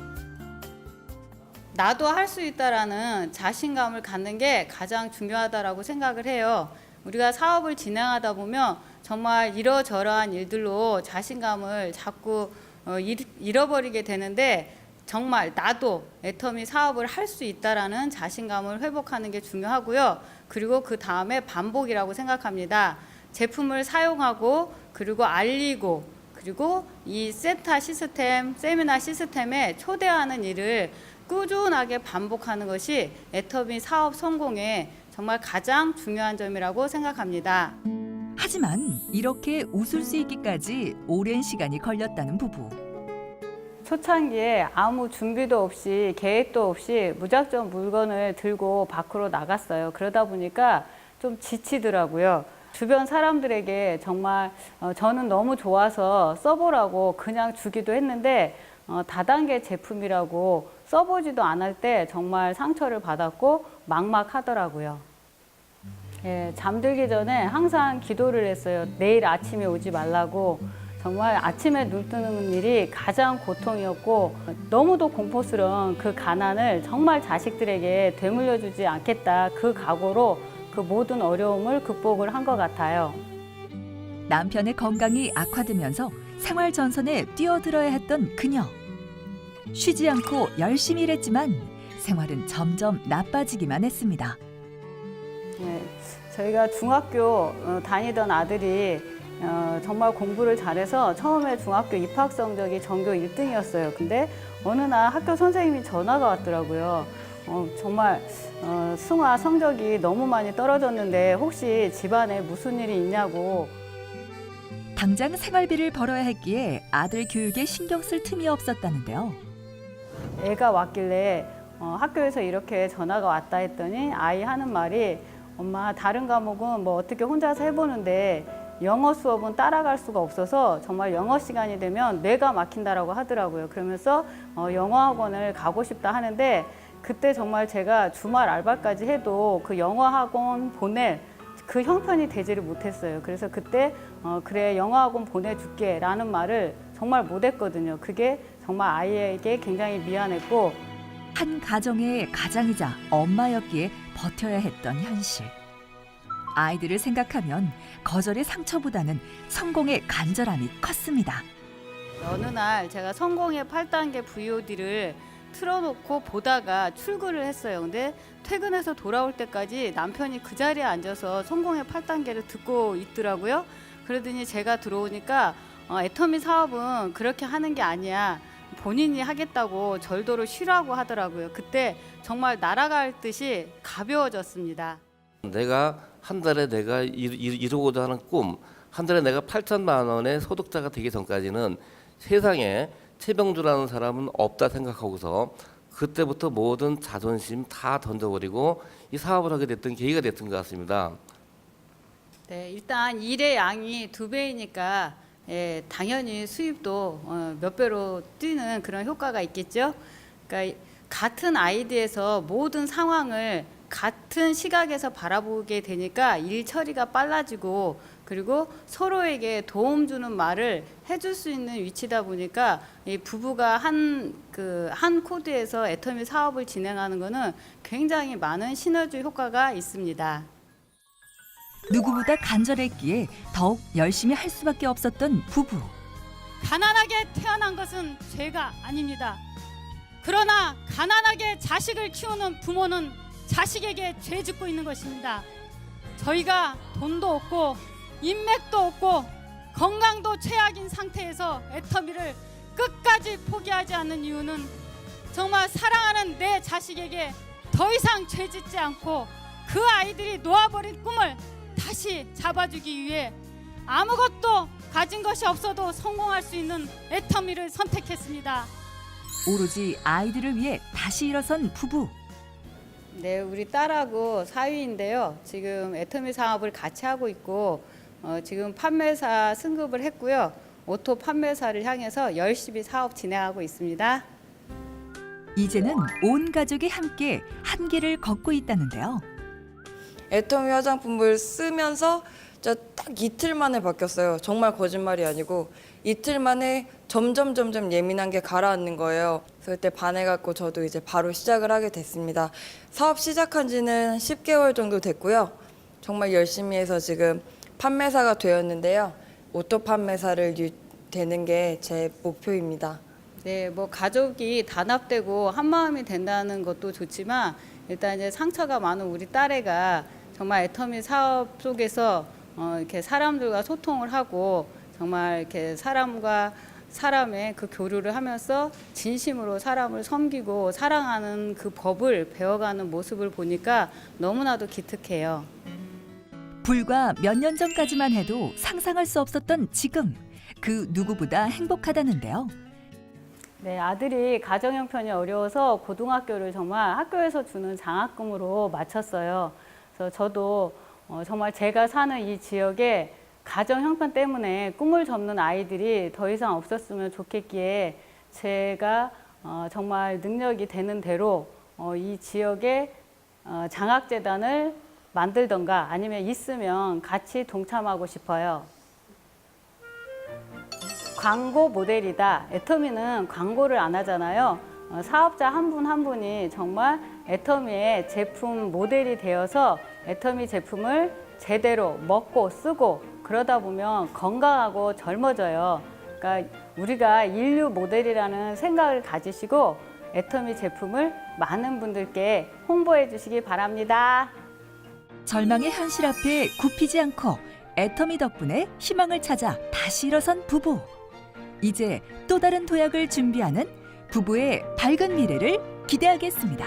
나도 할 수 있다라는 자신감을 갖는 게 가장 중요하다라고 생각을 해요. 우리가 사업을 진행하다 보면 정말 이러저러한 일들로 자신감을 자꾸 잃어버리게 되는데, 정말 나도 애터미 사업을 할 수 있다라는 자신감을 회복하는 게 중요하고요. 그리고 그 다음에 반복이라고 생각합니다. 제품을 사용하고 그리고 알리고 그리고 이 세미나 시스템에 초대하는 일을 꾸준하게 반복하는 것이 애터미 사업 성공에 정말 가장 중요한 점이라고 생각합니다. 하지만 이렇게 웃을 수 있기까지 오랜 시간이 걸렸다는 부부. 초창기에 아무 준비도 없이 계획도 없이 무작정 물건을 들고 밖으로 나갔어요. 그러다 보니까 좀 지치더라고요. 주변 사람들에게 정말 저는 너무 좋아서 써보라고 그냥 주기도 했는데 다단계 제품이라고 써보지도 않을 때 정말 상처를 받았고 막막하더라고요. 예, 잠들기 전에 항상 기도를 했어요. 내일 아침에 오지 말라고. 정말 아침에 눈 뜨는 일이 가장 고통이었고, 너무도 공포스러운 그 가난을 정말 자식들에게 되물려주지 않겠다, 그 각오로 그 모든 어려움을 극복을 한 것 같아요. 남편의 건강이 악화되면서 생활 전선에 뛰어들어야 했던 그녀. 쉬지 않고 열심히 일했지만 생활은 점점 나빠지기만 했습니다. 네, 저희가 중학교 다니던 아들이 정말 공부를 잘해서 처음에 중학교 입학 성적이 전교 1등이었어요. 근데 어느 날 학교 선생님이 전화가 왔더라고요. 정말 승화 성적이 너무 많이 떨어졌는데 혹시 집안에 무슨 일이 있냐고. 당장 생활비를 벌어야 했기에 아들 교육에 신경 쓸 틈이 없었다는데요. 애가 왔길래 학교에서 이렇게 전화가 왔다 했더니 아이 하는 말이 엄마 다른 과목은 뭐 어떻게 혼자서 해보는데 영어 수업은 따라갈 수가 없어서 정말 영어 시간이 되면 뇌가 막힌다라고 하더라고요. 그러면서 영어 학원을 가고 싶다 하는데 그때 정말 제가 주말 알바까지 해도 그 영어 학원 보낼 그 형편이 되지를 못했어요. 그래서 그때 그래 영어 학원 보내줄게 라는 말을 정말 못했거든요. 그게 정말 아이에게 굉장히 미안했고 한 가정의 가장이자 엄마였기에 버텨야 했던 현실. 아이들을 생각하면 거절의 상처보다는 성공의 간절함이 컸습니다. 어느 날 제가 성공의 8단계 VOD를 틀어놓고 보다가 출근을 했어요. 근데 퇴근해서 돌아올 때까지 남편이 그 자리에 앉아서 성공의 8단계를 듣고 있더라고요. 그러더니 제가 들어오니까 애터미 사업은 그렇게 하는 게 아니야. 본인이 하겠다고 절도로 쉬라고 하더라고요. 그때 정말 날아갈 듯이 가벼워졌습니다. 내가 한 달에 내가 이루고자 하는 꿈, 한 달에 내가 8천만 원의 소득자가 되기 전까지는 세상에 최병주라는 사람은 없다 생각하고서 그때부터 모든 자존심 다 던져버리고 이 사업을 하게 됐던 계기가 됐던 것 같습니다. 네, 일단 일의 양이 2배이니까 당연히 수입도 몇 배로 뛰는 그런 효과가 있겠죠. 그러니까 같은 아이디에서 모든 상황을 같은 시각에서 바라보게 되니까 일 처리가 빨라지고 그리고 서로에게 도움 주는 말을 해줄 수 있는 위치다 보니까 이 부부가 한 코드에서 애터미 사업을 진행하는 것은 굉장히 많은 시너지 효과가 있습니다. 누구보다 간절했기에 더욱 열심히 할 수밖에 없었던 부부. 가난하게 태어난 것은 죄가 아닙니다. 그러나 가난하게 자식을 키우는 부모는 자식에게 죄 짓고 있는 것입니다. 저희가 돈도 없고 인맥도 없고 건강도 최악인 상태에서 애터미를 끝까지 포기하지 않는 이유는 정말 사랑하는 내 자식에게 더 이상 죄 짓지 않고 그 아이들이 놓아버린 꿈을 다시 잡아주기 위해 아무것도 가진 것이 없어도 성공할 수 있는 애터미를 선택했습니다. 오로지 아이들을 위해 다시 일어선 부부. 네, 우리 딸하고 사위인데요. 지금 애터미 사업을 같이 하고 있고 지금 판매사 승급을 했고요. 오토 판매사를 향해서 열심히 사업 진행하고 있습니다. 이제는 온 가족이 함께 한 길을 걷고 있다는데요. 애터미 화장품을 쓰면서 저 딱 이틀 만에 바뀌었어요. 정말 거짓말이 아니고 이틀 만에 점점 예민한 게 가라앉는 거예요. 그래서 그때 반해갖고 저도 이제 바로 시작을 하게 됐습니다. 사업 시작한 지는 10개월 정도 됐고요. 정말 열심히 해서 지금 판매사가 되었는데요. 오토 판매사를 되는 게 제 목표입니다. 네, 뭐 가족이 단합되고 한 마음이 된다는 것도 좋지만 일단 이제 상처가 많은 우리 딸애가 정말 애터미 사업 속에서 이렇게 사람들과 소통을 하고 정말 이렇게 사람과 사람의 그 교류를 하면서 진심으로 사람을 섬기고 사랑하는 그 법을 배워가는 모습을 보니까 너무나도 기특해요. 불과 몇 년 전까지만 해도 상상할 수 없었던 지금 그 누구보다 행복하다는데요. 네, 아들이 가정 형편이 어려워서 고등학교를 정말 학교에서 주는 장학금으로 마쳤어요. 그래서 저도 정말 제가 사는 이 지역에 가정 형편 때문에 꿈을 접는 아이들이 더 이상 없었으면 좋겠기에 제가 정말 능력이 되는 대로 이 지역에 장학재단을 만들던가 아니면 있으면 같이 동참하고 싶어요. 광고 모델이다. 애터미는 광고를 안 하잖아요. 사업자 한 분 한 분이 정말 애터미의 제품 모델이 되어서 애터미 제품을 제대로 먹고 쓰고 그러다 보면 건강하고 젊어져요. 그러니까 우리가 인류 모델이라는 생각을 가지시고 애터미 제품을 많은 분들께 홍보해 주시기 바랍니다. 절망의 현실 앞에 굽히지 않고 애터미 덕분에 희망을 찾아 다시 일어선 부부. 이제 또 다른 도약을 준비하는 부부의 밝은 미래를 기대하겠습니다.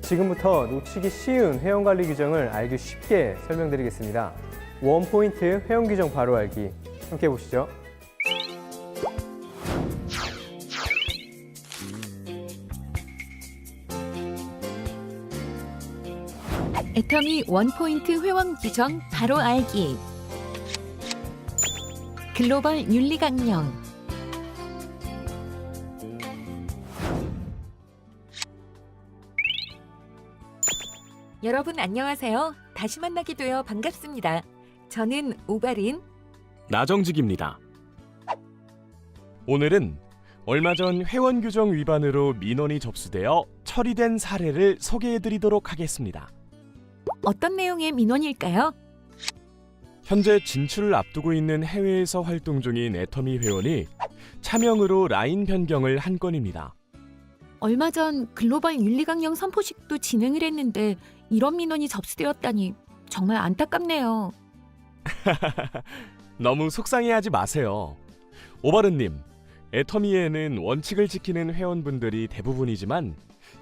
지금부터 놓치기 쉬운 회원관리 규정을 알기 쉽게 설명드리겠습니다. 원포인트 회원 규정 바로 알기 함께 보시죠. 애터미 원포인트 회원 규정 바로 알기. 글로벌 윤리 강령. 여러분 안녕하세요. 다시 만나게 되어 반갑습니다. 저는 오바린 나정직입니다. 오늘은 얼마 전 회원 규정 위반으로 민원이 접수되어 처리된 사례를 소개해드리도록 하겠습니다. 어떤 내용의 민원일까요? 현재 진출을 앞두고 있는 해외에서 활동 중인 애터미 회원이 차명으로 라인 변경을 한 건입니다. 얼마 전 글로벌 윤리 강령 선포식도 진행을 했는데 이런 민원이 접수되었다니 정말 안타깝네요. 너무 속상해하지 마세요. 오바른님, 애터미에는 원칙을 지키는 회원분들이 대부분이지만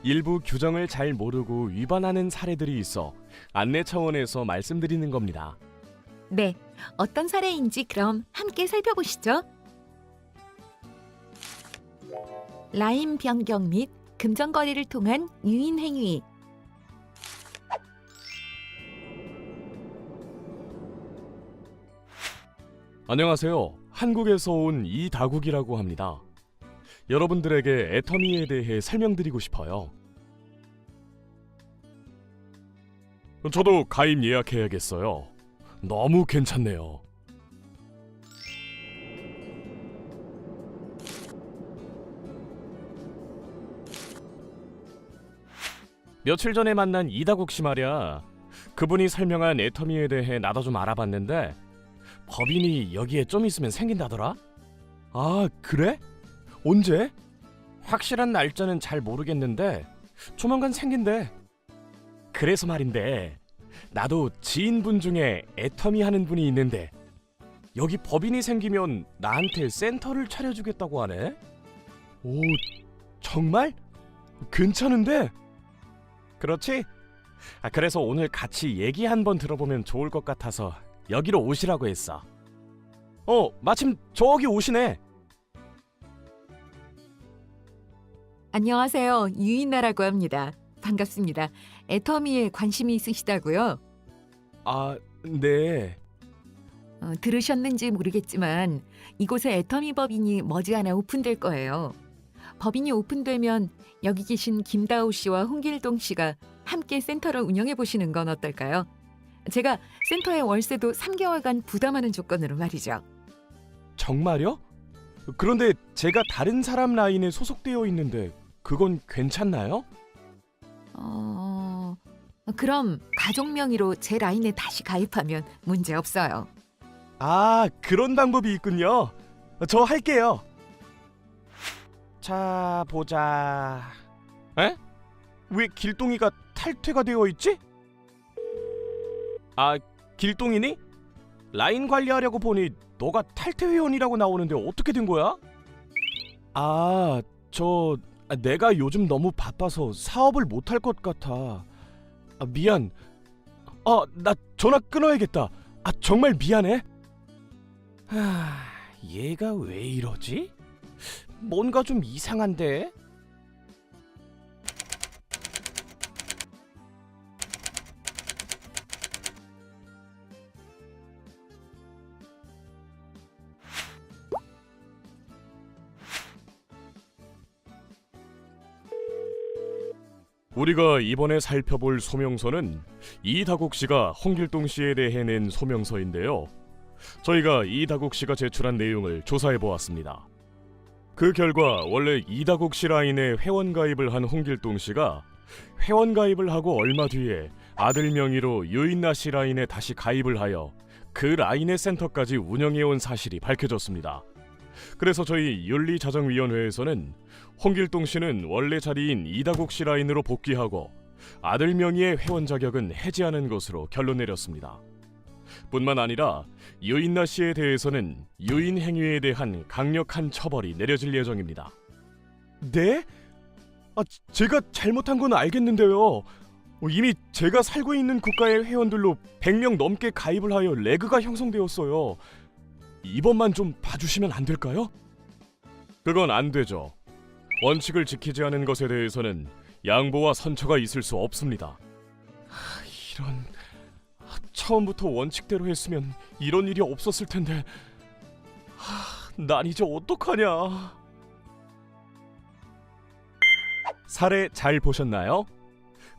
일부 규정을 잘 모르고 위반하는 사례들이 있어 안내 차원에서 말씀드리는 겁니다. 네, 어떤 사례인지 그럼 함께 살펴보시죠. 라인 변경 및 금전거래를 통한 유인 행위. 안녕하세요. 한국에서 온 이다국이라고 합니다. 여러분들에게 애터미에 대해 설명드리고 싶어요. 저도 가입 예약해야겠어요. 너무 괜찮네요. 며칠 전에 만난 이다국 씨 말이야. 그분이 설명한 애터미에 대해 나도 좀 알아봤는데 법인이 여기에 좀 있으면 생긴다더라? 아, 그래? 언제? 확실한 날짜는 잘 모르겠는데 조만간 생긴대. 그래서 말인데 나도 지인분 중에 애터미 하는 분이 있는데 여기 법인이 생기면 나한테 센터를 차려주겠다고 하네? 오, 정말? 괜찮은데? 그렇지? 그래서 오늘 같이 얘기 한번 들어보면 좋을 것 같아서 여기로 오시라고 했어. 마침 저기 오시네. 안녕하세요. 유인나라고 합니다. 반갑습니다. 애터미에 관심이 있으시다고요? 아, 네. 들으셨는지 모르겠지만 이곳에 애터미 법인이 머지않아 오픈될 거예요. 법인이 오픈되면 여기 계신 김다우 씨와 홍길동 씨가 함께 센터를 운영해 보시는 건 어떨까요? 제가 센터의 월세도 3개월간 부담하는 조건으로 말이죠. 정말요? 그런데 제가 다른 사람 라인에 소속되어 있는데 그건 괜찮나요? 그럼 가족 명의로 제 라인에 다시 가입하면 문제 없어요. 아, 그런 방법이 있군요. 저 할게요. 자, 보자. 에? 왜 길동이가 탈퇴가 되어 있지? 아, 길동이니? 라인 관리하려고 보니 너가 탈퇴 회원이라고 나오는데 어떻게 된 거야? 아, 내가 요즘 너무 바빠서 사업을 못할 것 같아. 미안. 나 전화 끊어야겠다. 정말 미안해. 얘가 왜 이러지? 뭔가 좀 이상한데? 우리가 이번에 살펴볼 소명서는 이다국 씨가 홍길동 씨에 대해 낸 소명서인데요. 저희가 이다국 씨가 제출한 내용을 조사해 보았습니다. 그 결과 원래 이다국 씨 라인에 회원 가입을 한 홍길동 씨가 회원 가입을 하고 얼마 뒤에 아들 명의로 유인나 씨 라인에 다시 가입을 하여 그 라인의 센터까지 운영해온 사실이 밝혀졌습니다. 그래서 저희 윤리자정위원회에서는 홍길동 씨는 원래 자리인 이다국 씨 라인으로 복귀하고 아들 명의의 회원 자격은 해지하는 것으로 결론 내렸습니다. 뿐만 아니라 유인나 씨에 대해서는 유인 행위에 대한 강력한 처벌이 내려질 예정입니다. 네? 제가 잘못한 건 알겠는데요. 이미 제가 살고 있는 국가의 회원들로 100명 넘게 가입을 하여 레그가 형성되었어요. 이번만 좀 봐주시면 안 될까요? 그건 안 되죠. 원칙을 지키지 않은 것에 대해서는 양보와 선처가 있을 수 없습니다. 이런... 처음부터 원칙대로 했으면 이런 일이 없었을 텐데... 난 이제 어떡하냐... 사례 잘 보셨나요?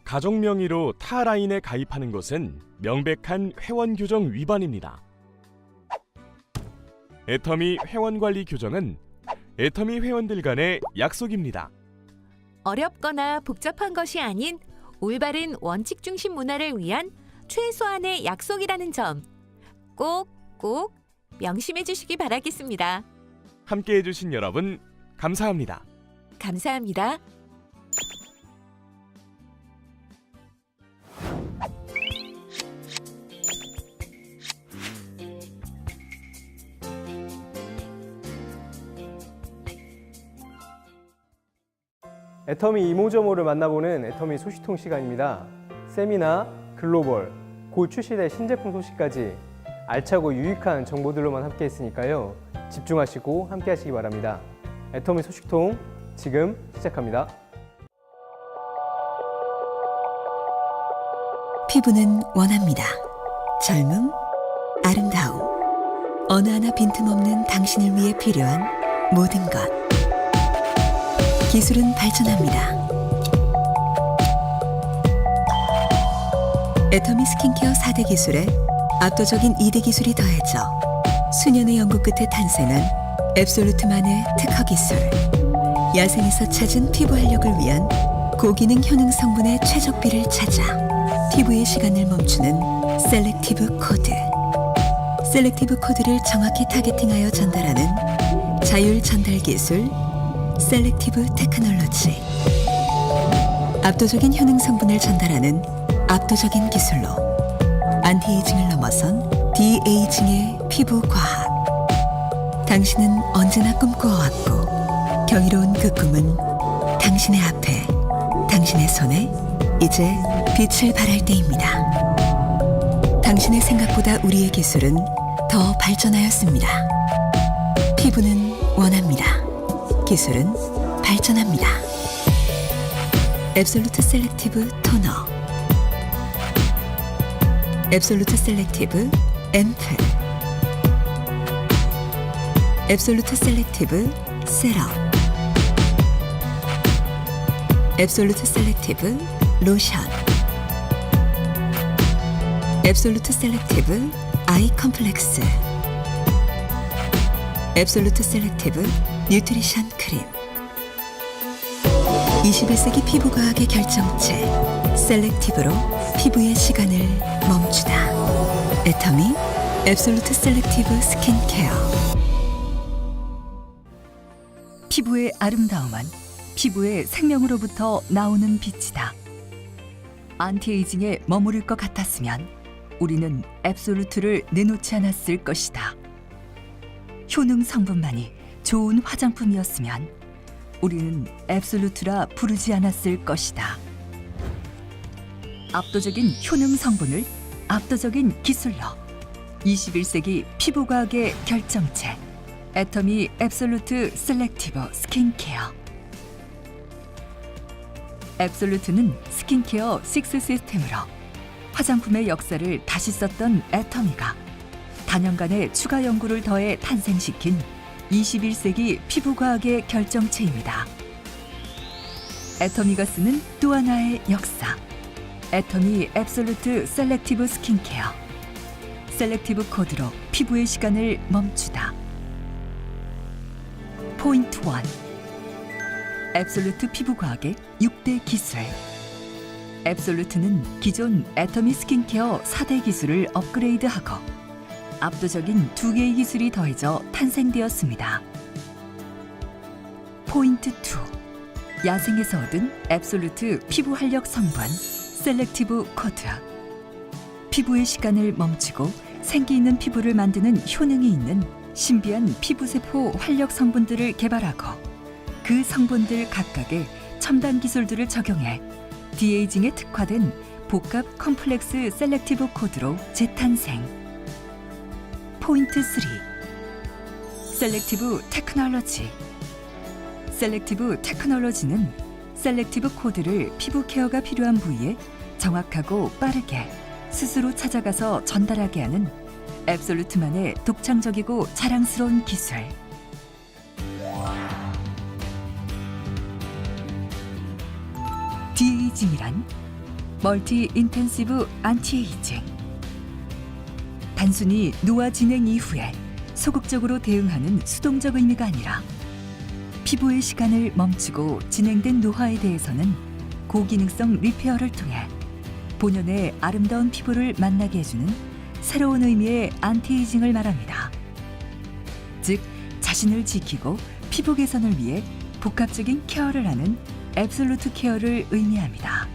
가족 명의로 타 라인에 가입하는 것은 명백한 회원 규정 위반입니다. 애터미 회원 관리 규정은 애터미 회원들 간의 약속입니다. 어렵거나 복잡한 것이 아닌 올바른 원칙 중심 문화를 위한 최소한의 약속이라는 점 꼭 명심해 주시기 바라겠습니다. 함께 해주신 여러분 감사합니다. 감사합니다. 애터미 이모저모를 만나보는 애터미 소식통 시간입니다. 세미나, 글로벌, 곧 출시될 신제품 소식까지 알차고 유익한 정보들로만 함께 했으니까요. 집중하시고 함께 하시기 바랍니다. 애터미 소식통 지금 시작합니다. 피부는 원합니다. 젊음, 아름다움. 어느 하나 빈틈없는 당신을 위해 필요한 모든 것. 기술은 발전합니다. 애터미 스킨케어 4대 기술에 압도적인 2대 기술이 더해져 수년의 연구 끝에 탄생한 앱솔루트만의 특허 기술. 야생에서 찾은 피부 활력을 위한 고기능 효능 성분의 최적비를 찾아 피부의 시간을 멈추는 셀렉티브 코드. 셀렉티브 코드를 정확히 타겟팅하여 전달하는 자율 전달 기술 셀렉티브 테크놀로지. 압도적인 효능 성분을 전달하는 압도적인 기술로 안티에이징을 넘어선 디에이징의 피부 과학. 당신은 언제나 꿈꾸어왔고 경이로운 그 꿈은 당신의 앞에, 당신의 손에 이제 빛을 발할 때입니다. 당신의 생각보다 우리의 기술은 더 발전하였습니다. 피부는 원합니다. 기술은 발전합니다. 앱솔루트 셀렉티브 토너, 앱솔루트 셀렉티브 앰플, 앱솔루트 셀렉티브 세럼, 앱솔루트 셀렉티브 로션, 앱솔루트 셀렉티브 아이 컴플렉스, 앱솔루트 셀렉티브 뉴트리션 크림. 21세기 피부과학의 결정체 셀렉티브로 피부의 시간을 멈추다. 애터미 앱솔루트 셀렉티브 스킨케어. 피부의 아름다움은 피부의 생명으로부터 나오는 빛이다. 안티에이징에 머무를 것 같았으면 우리는 앱솔루트를 내놓지 않았을 것이다. 효능 성분만이 좋은 화장품이었으면 우리는 앱솔루트라 부르지 않았을 것이다. 압도적인 효능 성분을 압도적인 기술로 21세기 피부과학의 결정체 애터미 앱솔루트 셀렉티브 스킨케어. 앱솔루트는 스킨케어 6 시스템으로 화장품의 역사를 다시 썼던 애터미가 단연간의 추가 연구를 더해 탄생시킨 21세기 피부과학의 결정체입니다. 애터미가 쓰는 또 하나의 역사. 애터미 앱솔루트 셀렉티브 스킨케어. 셀렉티브 코드로 피부의 시간을 멈추다. 포인트 1. 앱솔루트 피부과학의 6대 기술. 앱솔루트는 기존 애터미 스킨케어 4대 기술을 업그레이드하고 압도적인 2개의 기술이 더해져 탄생되었습니다. 포인트 2. 야생에서 얻은 앱솔루트 피부 활력 성분 셀렉티브 코드. 피부의 시간을 멈추고 생기 있는 피부를 만드는 효능이 있는 신비한 피부세포 활력 성분들을 개발하고 그 성분들 각각의 첨단 기술들을 적용해 디에이징에 특화된 복합 컴플렉스 셀렉티브 코드로 재탄생. 포인트 3. 셀렉티브 테크놀로지. 셀렉티브 테크놀로지는 셀렉티브 코드를 피부 케어가 필요한 부위에 정확하고 빠르게 스스로 찾아가서 전달하게 하는 앱솔루트만의 독창적이고 자랑스러운 기술. 디에이징이란 멀티 인텐시브 안티에이징. 단순히 노화 진행 이후에 소극적으로 대응하는 수동적 의미가 아니라 피부의 시간을 멈추고 진행된 노화에 대해서는 고기능성 리페어를 통해 본연의 아름다운 피부를 만나게 해주는 새로운 의미의 안티에이징을 말합니다. 즉, 자신을 지키고 피부 개선을 위해 복합적인 케어를 하는 앱솔루트 케어를 의미합니다.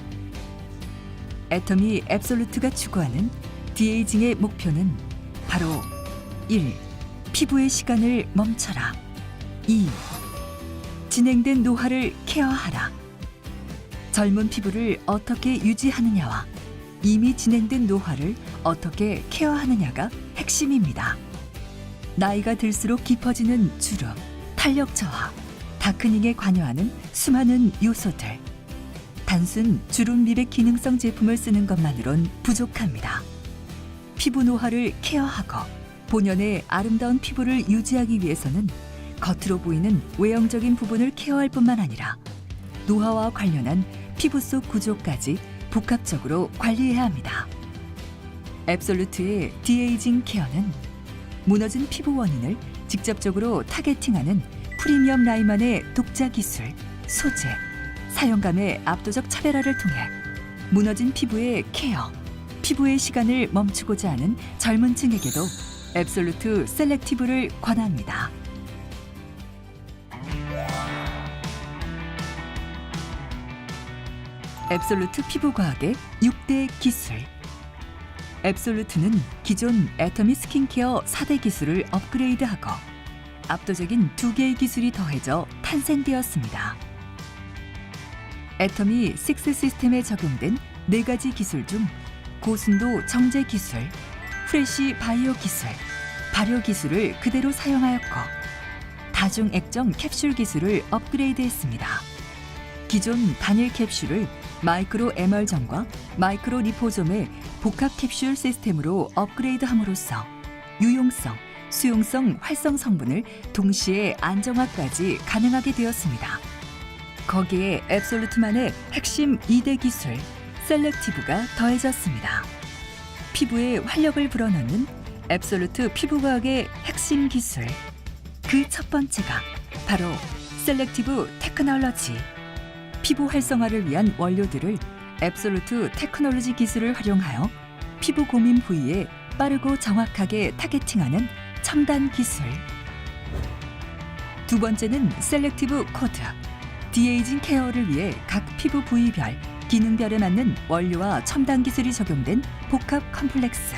애터미 앱솔루트가 추구하는 디에이징의 목표는 바로 1. 피부의 시간을 멈춰라. 2. 진행된 노화를 케어하라. 젊은 피부를 어떻게 유지하느냐와 이미 진행된 노화를 어떻게 케어하느냐가 핵심입니다. 나이가 들수록 깊어지는 주름, 탄력 저하, 다크닝에 관여하는 수많은 요소들. 단순 주름 미백 기능성 제품을 쓰는 것만으론 부족합니다. 피부 노화를 케어하고 본연의 아름다운 피부를 유지하기 위해서는 겉으로 보이는 외형적인 부분을 케어할 뿐만 아니라 노화와 관련한 피부 속 구조까지 복합적으로 관리해야 합니다. 앱솔루트의 디에이징 케어는 무너진 피부 원인을 직접적으로 타겟팅하는 프리미엄 라인만의 독자 기술, 소재, 사용감의 압도적 차별화를 통해 무너진 피부의 케어, 피부의 시간을 멈추고자 하는 젊은 층에게도 앱솔루트 셀렉티브를 권합니다. 앱솔루트 피부과학의 6대 기술. 앱솔루트는 기존 애터미 스킨케어 4대 기술을 업그레이드하고 압도적인 2개의 기술이 더해져 탄생되었습니다. 애터미 6 시스템에 적용된 4가지 기술 중 고순도 정제 기술, 프레시 바이오 기술, 발효 기술을 그대로 사용하였고 다중 액정 캡슐 기술을 업그레이드했습니다. 기존 단일 캡슐을 마이크로 에멀전과 마이크로 리포솜의 복합 캡슐 시스템으로 업그레이드함으로써 유용성, 수용성, 활성 성분을 동시에 안정화까지 가능하게 되었습니다. 거기에 앱솔루트만의 핵심 2대 기술, 셀렉티브가 더해졌습니다. 피부에 활력을 불어넣는 앱솔루트 피부과학의 핵심 기술. 그 첫 번째가 바로 셀렉티브 테크놀로지. 피부 활성화를 위한 원료들을 앱솔루트 테크놀로지 기술을 활용하여 피부 고민 부위에 빠르고 정확하게 타겟팅하는 첨단 기술. 두 번째는 셀렉티브 코드. 디에이징 케어를 위해 각 피부 부위별, 기능별에 맞는 원료와 첨단 기술이 적용된 복합 컴플렉스.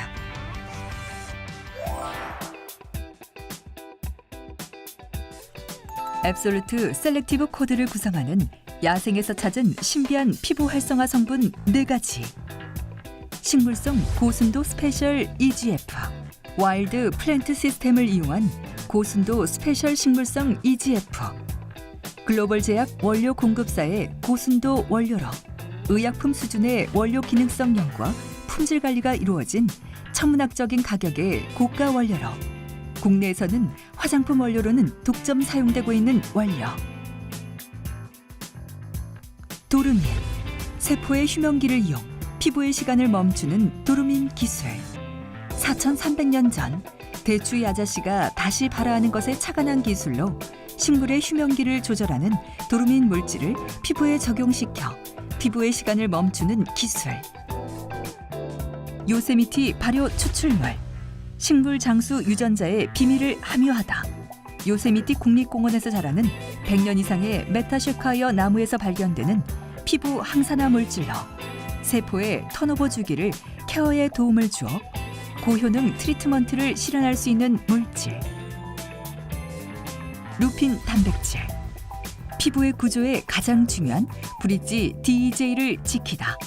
앱솔루트 셀렉티브 코드를 구성하는 야생에서 찾은 신비한 피부 활성화 성분 4가지. 식물성 고순도 스페셜 EGF, 와일드 플랜트 시스템을 이용한 고순도 스페셜 식물성 EGF, 글로벌 제약 원료 공급사의 고순도 원료로 의약품 수준의 원료 기능성 연구와 품질 관리가 이루어진 천문학적인 가격의 고가 원료로 국내에서는 화장품 원료로는 독점 사용되고 있는 원료. 도르민, 세포의 휴면기를 이용 피부의 시간을 멈추는 도르민 기술. 4,300년 전 대추 야자씨가 다시 발화하는 것에 착안한 기술로 식물의 휴면기를 조절하는 도르민 물질을 피부에 적용시켜 피부의 시간을 멈추는 기술. 요세미티 발효 추출물, 식물 장수 유전자의 비밀을 함유하다. 요세미티 국립공원에서 자라는 100년 이상의 메타쉐카이어 나무에서 발견되는 피부 항산화 물질로 세포의 턴오버 주기를 케어에 도움을 주어 고효능 트리트먼트를 실현할 수 있는 물질. 루핀 단백질, 피부의 구조에 가장 중요한 브릿지 DJ를 지키다.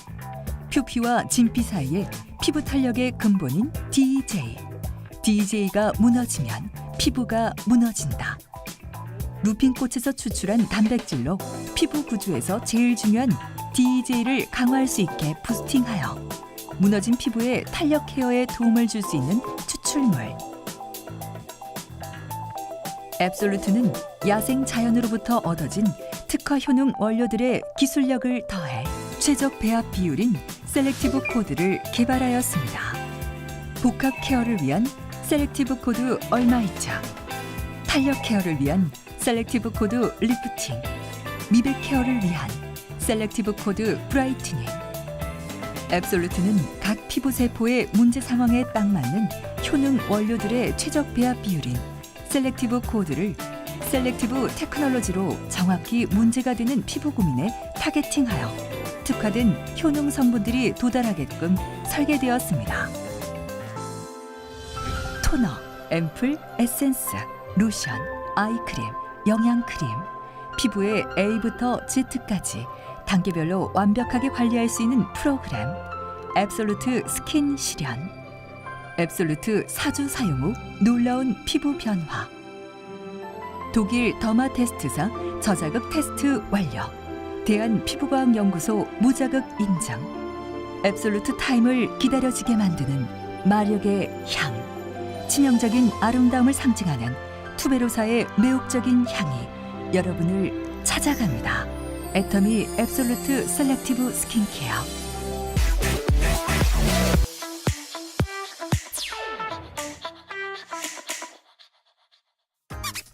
표피와 진피 사이에 피부 탄력의 근본인 DJ. DJ가 무너지면 피부가 무너진다. 루핀꽃에서 추출한 단백질로 피부 구조에서 제일 중요한 DJ를 강화할 수 있게 부스팅하여 무너진 피부의 탄력 케어에 도움을 줄 수 있는 추출물. 앱솔루트는 야생 자연으로부터 얻어진 특화 효능 원료들의 기술력을 더해 최적 배합 비율인 셀렉티브 코드를 개발하였습니다. 복합 케어를 위한 셀렉티브 코드 얼마이차, 탄력 케어를 위한 셀렉티브 코드 리프팅, 미백 케어를 위한 셀렉티브 코드 브라이트닝. 앱솔루트는 각 피부 세포의 문제 상황에 딱 맞는 효능 원료들의 최적 배합 비율인 셀렉티브 코드를 셀렉티브 테크놀로지로 정확히 문제가 되는 피부 고민에 타겟팅하여 특화된 효능 성분들이 도달하게끔 설계되었습니다. 토너, 앰플, 에센스, 로션, 아이크림, 영양크림, 피부의 A부터 Z까지 단계별로 완벽하게 관리할 수 있는 프로그램 앱솔루트 스킨 실현. 앱솔루트 4주 사용 후 놀라운 피부 변화. 독일 더마테스트사 저자극 테스트 완료. 대한피부과학연구소 무자극 인정. 앱솔루트 타임을 기다려지게 만드는 마력의 향. 치명적인 아름다움을 상징하는 투베로사의 매혹적인 향이 여러분을 찾아갑니다. 애터미 앱솔루트 셀렉티브 스킨케어.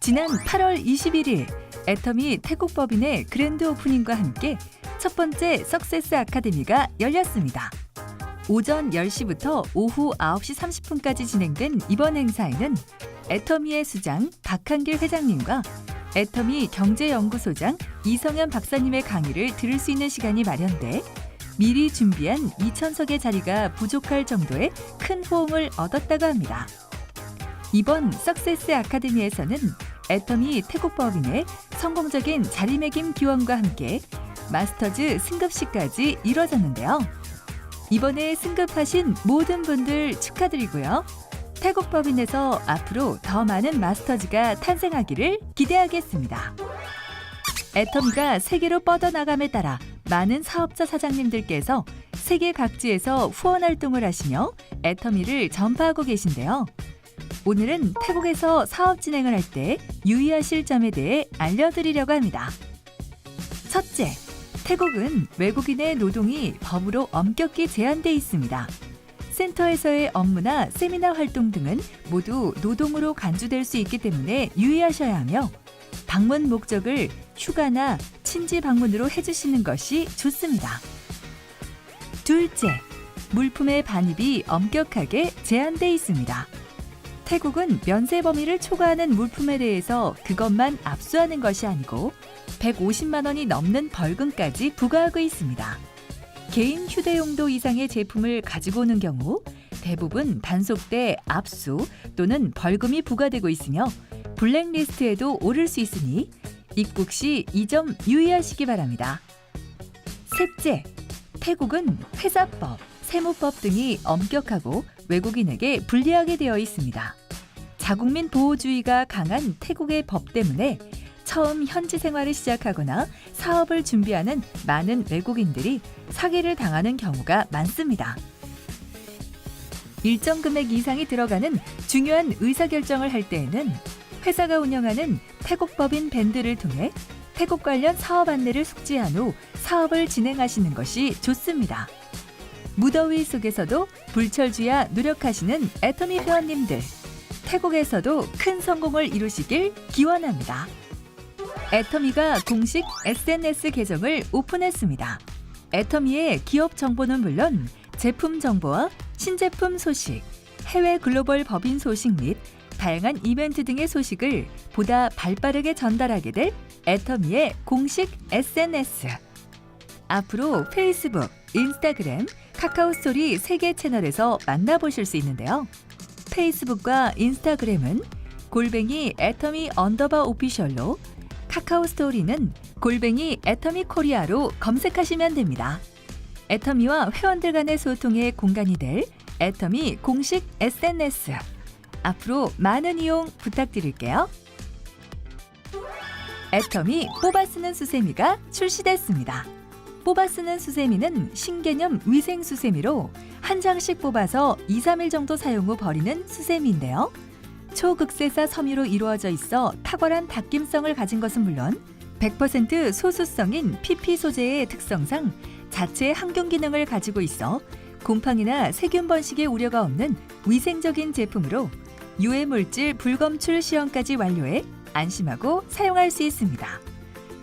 지난 8월 21일 애터미 태국법인의 그랜드 오프닝과 함께 첫 번째 석세스 아카데미가 열렸습니다. 오전 10시부터 오후 9시 30분까지 진행된 이번 행사에는 애터미의 수장 박한길 회장님과 애터미 경제연구소장 이성현 박사님의 강의를 들을 수 있는 시간이 마련돼 미리 준비한 2,000석의 자리가 부족할 정도의 큰 호응을 얻었다고 합니다. 이번 석세스 아카데미에서는 애터미 태국법인의 성공적인 자리매김 기원과 함께 마스터즈 승급식까지 이뤄졌는데요. 이번에 승급하신 모든 분들 축하드리고요. 태국법인에서 앞으로 더 많은 마스터즈가 탄생하기를 기대하겠습니다. 애터미가 세계로 뻗어나감에 따라 많은 사업자 사장님들께서 세계 각지에서 후원 활동을 하시며 애터미를 전파하고 계신데요. 오늘은 태국에서 사업 진행을 할 때 유의하실 점에 대해 알려드리려고 합니다. 첫째, 태국은 외국인의 노동이 법으로 엄격히 제한돼 있습니다. 센터에서의 업무나 세미나 활동 등은 모두 노동으로 간주될 수 있기 때문에 유의하셔야 하며 방문 목적을 휴가나 친지 방문으로 해주시는 것이 좋습니다. 둘째, 물품의 반입이 엄격하게 제한돼 있습니다. 태국은 면세 범위를 초과하는 물품에 대해서 그것만 압수하는 것이 아니고 150만 원이 넘는 벌금까지 부과하고 있습니다. 개인 휴대용도 이상의 제품을 가지고 오는 경우 대부분 단속돼 압수 또는 벌금이 부과되고 있으며 블랙리스트에도 오를 수 있으니 입국 시 이 점 유의하시기 바랍니다. 셋째, 태국은 회사법, 세무법 등이 엄격하고 외국인에게 불리하게 되어 있습니다. 자국민 보호주의가 강한 태국의 법 때문에 처음 현지 생활을 시작하거나 사업을 준비하는 많은 외국인들이 사기를 당하는 경우가 많습니다. 일정 금액 이상이 들어가는 중요한 의사결정을 할 때에는 회사가 운영하는 태국법인 밴드를 통해 태국 관련 사업 안내를 숙지한 후 사업을 진행하시는 것이 좋습니다. 무더위 속에서도 불철주야 노력하시는 애터미 회원님들, 태국에서도 큰 성공을 이루시길 기원합니다. 애터미가 공식 SNS 계정을 오픈했습니다. 애터미의 기업 정보는 물론 제품 정보와 신제품 소식, 해외 글로벌 법인 소식 및 다양한 이벤트 등의 소식을 보다 발빠르게 전달하게 될 애터미의 공식 SNS. 앞으로 페이스북, 인스타그램, 카카오스토리 3개 채널에서 만나보실 수 있는데요. 페이스북과 인스타그램은 @애터미_오피셜로, 카카오스토리는 애터미 코리아로 검색하시면 됩니다. 애터미와 회원들 간의 소통의 공간이 될 애터미 공식 SNS. 앞으로 많은 이용 부탁드릴게요. 애터미 뽑아 쓰는 수세미가 출시됐습니다. 뽑아 쓰는 수세미는 신개념 위생 수세미로 한 장씩 뽑아서 2, 3일 정도 사용 후 버리는 수세미인데요. 초극세사 섬유로 이루어져 있어 탁월한 닦임성을 가진 것은 물론 100% 소수성인 PP 소재의 특성상 자체 항균 기능을 가지고 있어 곰팡이나 세균 번식의 우려가 없는 위생적인 제품으로 유해 물질 불검출 시험까지 완료해 안심하고 사용할 수 있습니다.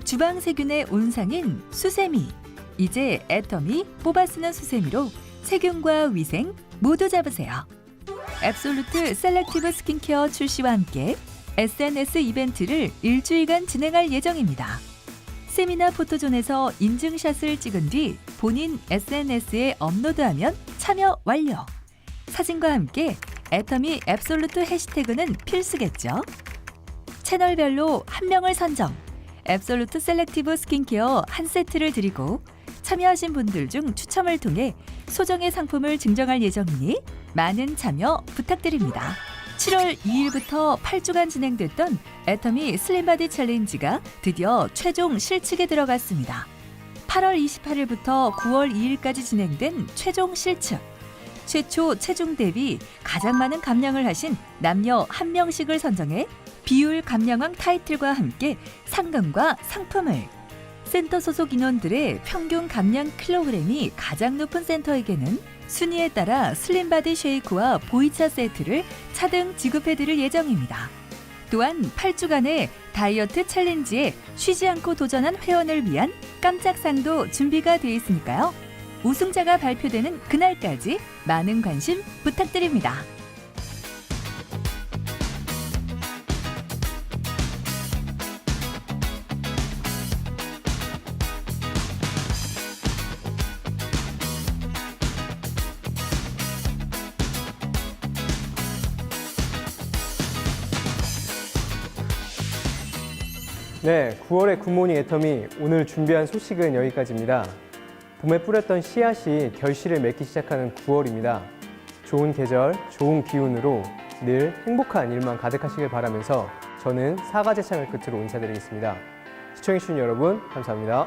주방 세균의 온상인 수세미. 이제 애터미 뽑아 쓰는 수세미로 세균과 위생 모두 잡으세요. 앱솔루트 셀렉티브 스킨케어 출시와 함께 SNS 이벤트를 일주일간 진행할 예정입니다. 세미나 포토존에서 인증샷을 찍은 뒤 본인 SNS에 업로드하면 참여 완료. 사진과 함께 애터미 앱솔루트 해시태그는 필수겠죠. 채널별로 한 명을 선정, 앱솔루트 셀렉티브 스킨케어 한 세트를 드리고 참여하신 분들 중 추첨을 통해 소정의 상품을 증정할 예정이니 많은 참여 부탁드립니다. 7월 2일부터 8주간 진행됐던 애터미 슬림바디 챌린지가 드디어 최종 실측에 들어갔습니다. 8월 28일부터 9월 2일까지 진행된 최종 실측. 최초 체중 대비 가장 많은 감량을 하신 남녀 1명씩을 선정해 비율 감량왕 타이틀과 함께 상금과 상품을, 센터 소속 인원들의 평균 감량 킬로그램이 가장 높은 센터에게는 순위에 따라 슬림바디 쉐이크와 보이차 세트를 차등 지급해드릴 예정입니다. 또한 8주간의 다이어트 챌린지에 쉬지 않고 도전한 회원을 위한 깜짝 상도 준비가 되어 있으니까요. 우승자가 발표되는 그날까지 많은 관심 부탁드립니다. 네, 9월의 굿모닝 애터미 오늘 준비한 소식은 여기까지입니다. 봄에 뿌렸던 씨앗이 결실을 맺기 시작하는 9월입니다. 좋은 계절, 좋은 기운으로 늘 행복한 일만 가득하시길 바라면서 저는 사과제창을 끝으로 인사드리겠습니다. 시청해주신 여러분 감사합니다.